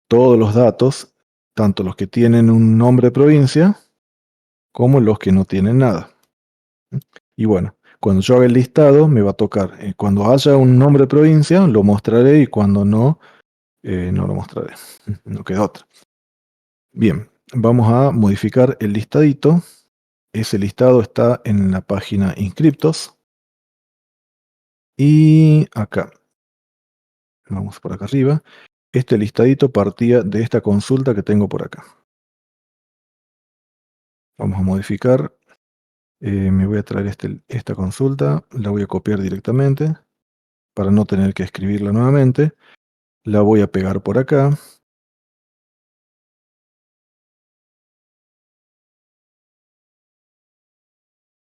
[SPEAKER 1] todos los datos, tanto los que tienen un nombre de provincia, como los que no tienen nada. Y bueno, cuando yo haga el listado, me va a tocar, cuando haya un nombre de provincia, lo mostraré, y cuando no, no lo mostraré. No queda otra. Bien, vamos a modificar el listadito. Ese listado está en la página inscriptos. Y acá, vamos por acá arriba. Este listadito partía de esta consulta que tengo por acá. Vamos a modificar. Me voy a traer esta consulta, la voy a copiar directamente para no tener que escribirla nuevamente. La voy a pegar por acá.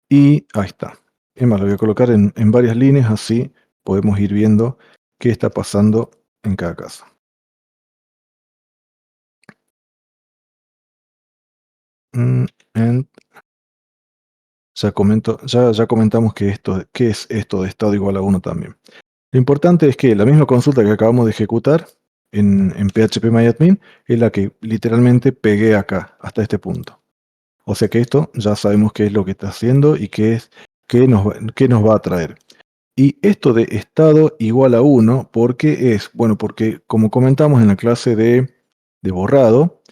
[SPEAKER 1] Y ahí está. Es más, lo voy a colocar en varias líneas, así podemos ir viendo qué está pasando en cada caso. and ya comentamos que ¿qué es esto de estado igual a 1 también? Lo importante es que la misma consulta que acabamos de ejecutar en phpMyAdmin es la que literalmente pegué acá, hasta este punto. O sea que esto ya sabemos qué es lo que está haciendo y qué nos va a traer. Y esto de estado igual a 1, ¿por qué es? Bueno, porque como comentamos en la clase de borrado,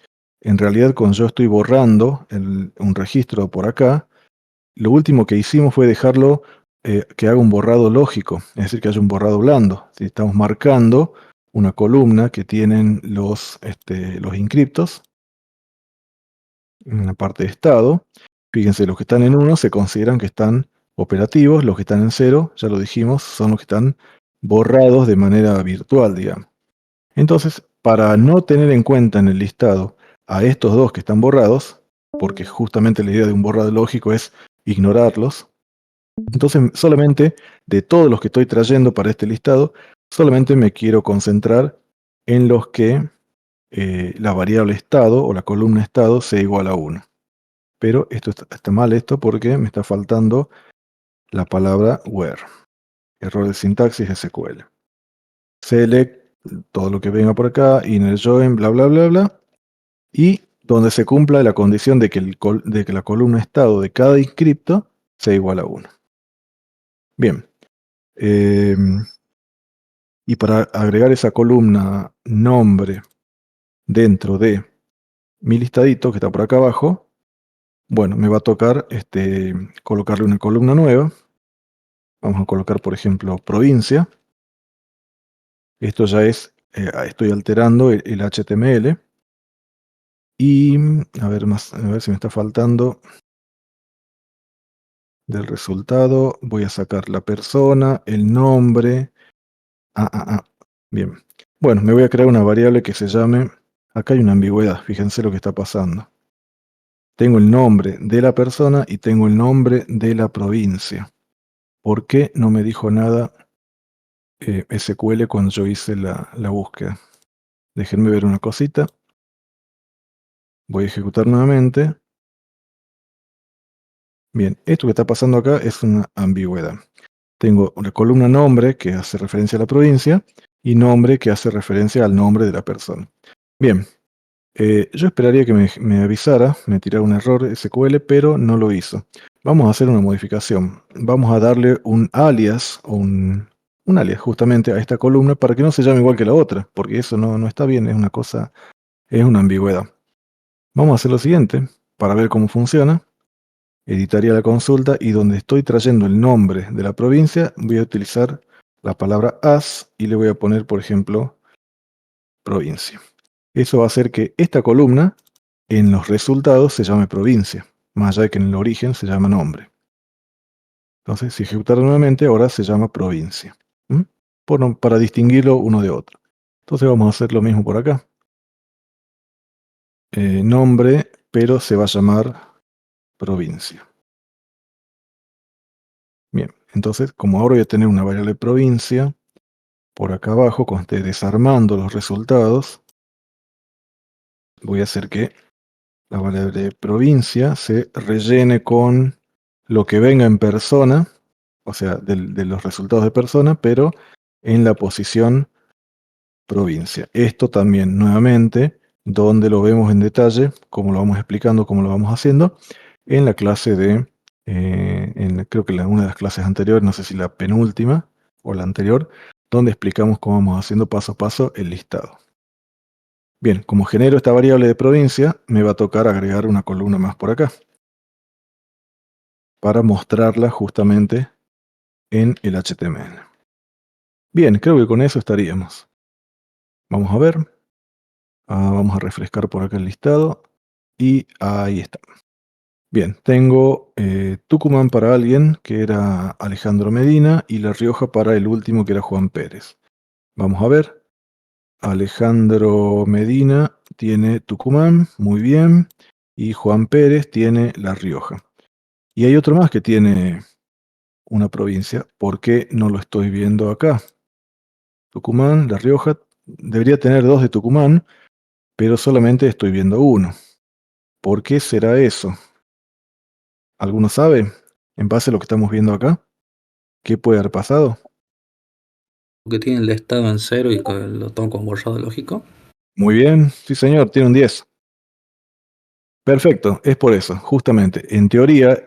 [SPEAKER 1] en realidad cuando yo estoy borrando un registro por acá, lo último que hicimos fue dejarlo que haga un borrado lógico, es decir, que haya un borrado blando. Si estamos marcando una columna que tienen los inscriptos en la parte de estado, fíjense, los que están en 1 se consideran que están operativos, los que están en 0, ya lo dijimos, son los que están borrados de manera virtual, digamos. Entonces, para no tener en cuenta en el listado a estos dos que están borrados, porque justamente la idea de un borrado lógico es ignorarlos, entonces solamente de todos los que estoy trayendo para este listado, solamente me quiero concentrar en los que la variable estado o la columna estado sea igual a 1. Pero esto está mal porque me está faltando la palabra where. Error de sintaxis SQL. Select todo lo que venga por acá, inner join, bla, bla, bla, bla. Y donde se cumpla la condición de que la columna estado de cada inscripto sea igual a 1. Bien. Y para agregar esa columna nombre dentro de mi listadito que está por acá abajo, bueno, me va a tocar colocarle una columna nueva. Vamos a colocar, por ejemplo, provincia. Esto ya es, estoy alterando el HTML. Y a ver si me está faltando del resultado. Voy a sacar la persona, el nombre. Bien. Bueno, me voy a crear una variable que se llame. Acá hay una ambigüedad, fíjense lo que está pasando. Tengo el nombre de la persona y tengo el nombre de la provincia. ¿Por qué no me dijo nada SQL cuando yo hice la búsqueda? Déjenme ver una cosita. Voy a ejecutar nuevamente. Bien, esto que está pasando acá es una ambigüedad. Tengo una columna nombre que hace referencia a la provincia y nombre que hace referencia al nombre de la persona. Bien, yo esperaría que me avisara, me tirara un error SQL, pero no lo hizo. Vamos a hacer una modificación. Vamos a darle un alias, o un alias justamente a esta columna para que no se llame igual que la otra, porque eso no está bien, es una cosa, es una ambigüedad. Vamos a hacer lo siguiente, para ver cómo funciona. Editaría la consulta y donde estoy trayendo el nombre de la provincia, voy a utilizar la palabra as y le voy a poner, por ejemplo, provincia. Eso va a hacer que esta columna en los resultados se llame provincia, más allá de que en el origen se llama nombre. Entonces, si ejecutara nuevamente, ahora se llama provincia. Para distinguirlo uno de otro. Entonces vamos a hacer lo mismo por acá. Nombre, pero se va a llamar provincia. Bien, entonces, como ahora voy a tener una variable provincia, por acá abajo, cuando esté desarmando los resultados, voy a hacer que la variable provincia se rellene con lo que venga en persona, o sea, de los resultados de persona, pero en la posición provincia. Esto también, nuevamente, donde lo vemos en detalle, como lo vamos explicando, cómo lo vamos haciendo, en la clase creo que una de las clases anteriores, no sé si la penúltima o la anterior, donde explicamos cómo vamos haciendo paso a paso el listado. Bien, como genero esta variable de provincia, me va a tocar agregar una columna más por acá, para mostrarla justamente en el HTML. Bien, creo que con eso estaríamos. Vamos a ver. Vamos a refrescar por acá el listado. Y ahí está. Bien, tengo Tucumán para alguien, que era Alejandro Medina, y La Rioja para el último, que era Juan Pérez. Vamos a ver. Alejandro Medina tiene Tucumán, muy bien. Y Juan Pérez tiene La Rioja. Y hay otro más que tiene una provincia. ¿Por qué no lo estoy viendo acá? Tucumán, La Rioja. Debería tener dos de Tucumán, pero solamente estoy viendo uno. ¿Por qué será eso? ¿Alguno sabe? En base a lo que estamos viendo acá, ¿qué puede haber pasado?
[SPEAKER 3] Que tiene el estado en 0 y que lo tomo como borrado lógico.
[SPEAKER 1] Muy bien, sí señor, tiene un 10. Perfecto, es por eso, justamente. En teoría,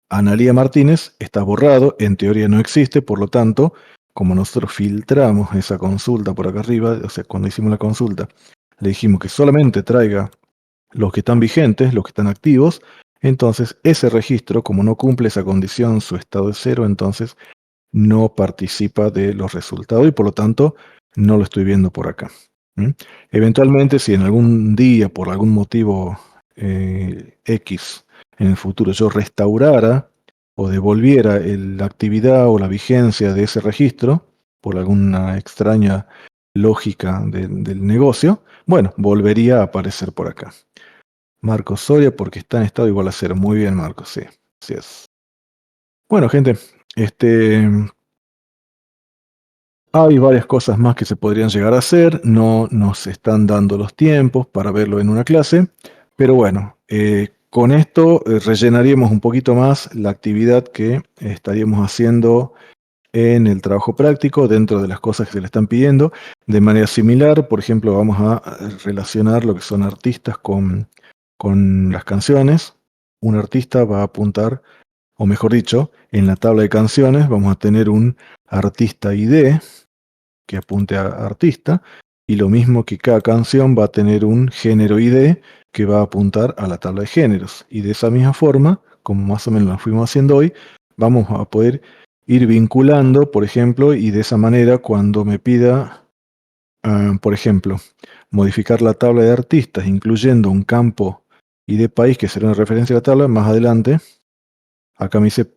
[SPEAKER 1] Analía Martínez está borrado, en teoría no existe, por lo tanto, como nosotros filtramos esa consulta por acá arriba, o sea, cuando hicimos la consulta, le dijimos que solamente traiga los que están vigentes, los que están activos, entonces ese registro, como no cumple esa condición, su estado es 0, entonces no participa de los resultados y por lo tanto no lo estoy viendo por acá. Eventualmente, si en algún día, por algún motivo X, en el futuro yo restaurara o devolviera la actividad o la vigencia de ese registro, por alguna extraña lógica del negocio, bueno, volvería a aparecer por acá. Marcos Soria, porque está en estado igual a 0. Muy bien, Marcos, sí, así es. Bueno, gente, hay varias cosas más que se podrían llegar a hacer, no nos están dando los tiempos para verlo en una clase, pero bueno, con esto rellenaríamos un poquito más la actividad que estaríamos haciendo en el trabajo práctico dentro de las cosas que se le están pidiendo. De manera similar, por ejemplo, vamos a relacionar lo que son artistas con las canciones. Un artista va a apuntar, o mejor dicho, en la tabla de canciones vamos a tener un artista ID, que apunte a artista, y lo mismo que cada canción va a tener un género ID que va a apuntar a la tabla de géneros. Y de esa misma forma, como más o menos lo fuimos haciendo hoy, vamos a poder ir vinculando, por ejemplo, y de esa manera cuando me pida, por ejemplo, modificar la tabla de artistas, incluyendo un campo ID país que será una referencia a la tabla, más adelante, acá me dice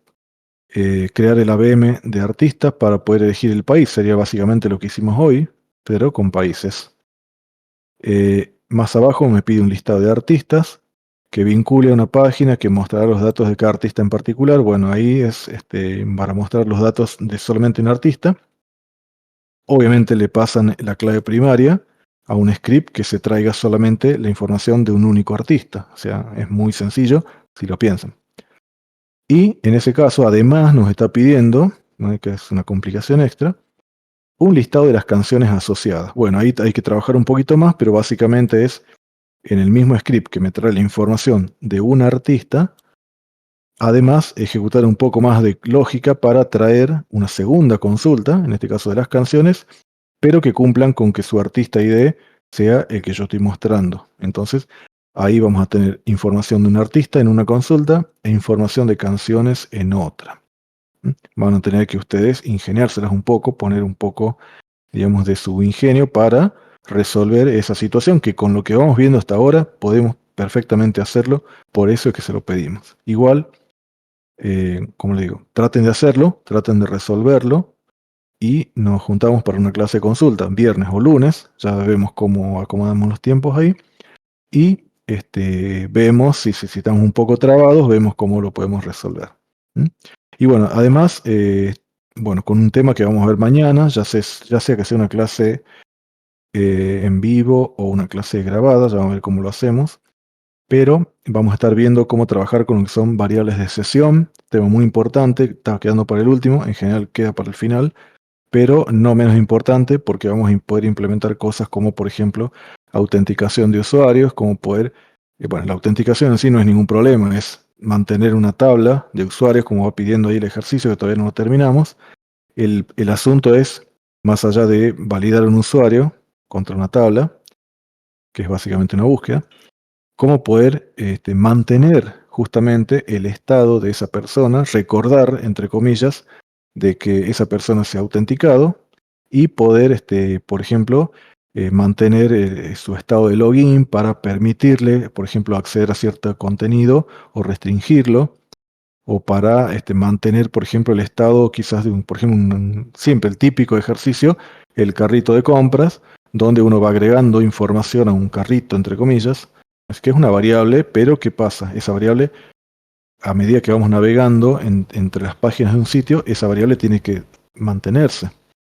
[SPEAKER 1] crear el ABM de artistas para poder elegir el país. Sería básicamente lo que hicimos hoy, pero con países. Más abajo me pide un listado de artistas que vincule a una página que mostrará los datos de cada artista en particular. Bueno, ahí es para mostrar los datos de solamente un artista. Obviamente le pasan la clave primaria a un script que se traiga solamente la información de un único artista. O sea, es muy sencillo si lo piensan. Y en ese caso, además, nos está pidiendo, ¿no?, que es una complicación extra, un listado de las canciones asociadas. Bueno, ahí hay que trabajar un poquito más, pero básicamente es en el mismo script que me trae la información de un artista, además ejecutar un poco más de lógica para traer una segunda consulta, en este caso de las canciones, pero que cumplan con que su artista ID sea el que yo estoy mostrando. Entonces, ahí vamos a tener información de un artista en una consulta e información de canciones en otra. Van a tener que ustedes ingeniárselas un poco, poner un poco, digamos, de su ingenio para resolver esa situación que con lo que vamos viendo hasta ahora podemos perfectamente hacerlo, por eso es que se lo pedimos. Igual, como le digo, traten de hacerlo, traten de resolverlo y nos juntamos para una clase de consulta, viernes o lunes, ya vemos cómo acomodamos los tiempos ahí y vemos si estamos un poco trabados, vemos cómo lo podemos resolver. Y bueno, además, bueno, con un tema que vamos a ver mañana, ya sea que sea una clase en vivo o una clase grabada, ya vamos a ver cómo lo hacemos, pero vamos a estar viendo cómo trabajar con lo que son variables de sesión, tema muy importante, está quedando para el último, en general queda para el final, pero no menos importante porque vamos a poder implementar cosas como, por ejemplo, autenticación de usuarios, como poder, bueno, la autenticación en sí no es ningún problema, es mantener una tabla de usuarios, como va pidiendo ahí el ejercicio, que todavía no lo terminamos. El asunto es, más allá de validar un usuario contra una tabla, que es básicamente una búsqueda, cómo poder mantener justamente el estado de esa persona, recordar, entre comillas, de que esa persona se ha autenticado y poder, por ejemplo, mantener su estado de login para permitirle, por ejemplo, acceder a cierto contenido o restringirlo, o para mantener, por ejemplo, el estado quizás de por ejemplo, siempre el típico ejercicio, el carrito de compras, donde uno va agregando información a un carrito, entre comillas. Es que es una variable, pero ¿qué pasa? Esa variable, a medida que vamos navegando entre las páginas de un sitio, esa variable tiene que mantenerse,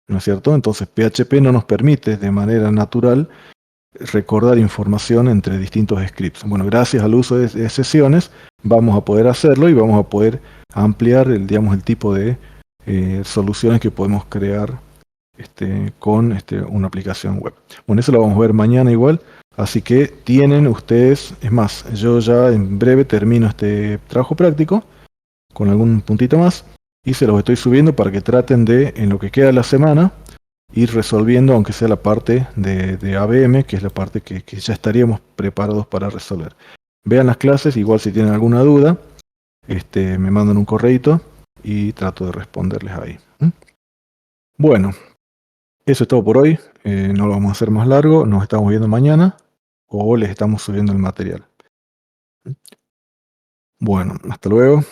[SPEAKER 1] ¿no es cierto? Entonces PHP no nos permite de manera natural recordar información entre distintos scripts. Bueno, gracias al uso de sesiones vamos a poder hacerlo y vamos a poder ampliar el tipo de soluciones que podemos crear con una aplicación web. Bueno, eso lo vamos a ver mañana igual, así que tienen ustedes, es más, yo ya en breve termino este trabajo práctico con algún puntito más y se los estoy subiendo para que traten de, en lo que queda de la semana, ir resolviendo, aunque sea la parte de ABM, que es la parte que ya estaríamos preparados para resolver. Vean las clases, igual si tienen alguna duda, me mandan un correito y trato de responderles ahí. Bueno, eso es todo por hoy. No lo vamos a hacer más largo, nos estamos viendo mañana o les estamos subiendo el material. Bueno, hasta luego.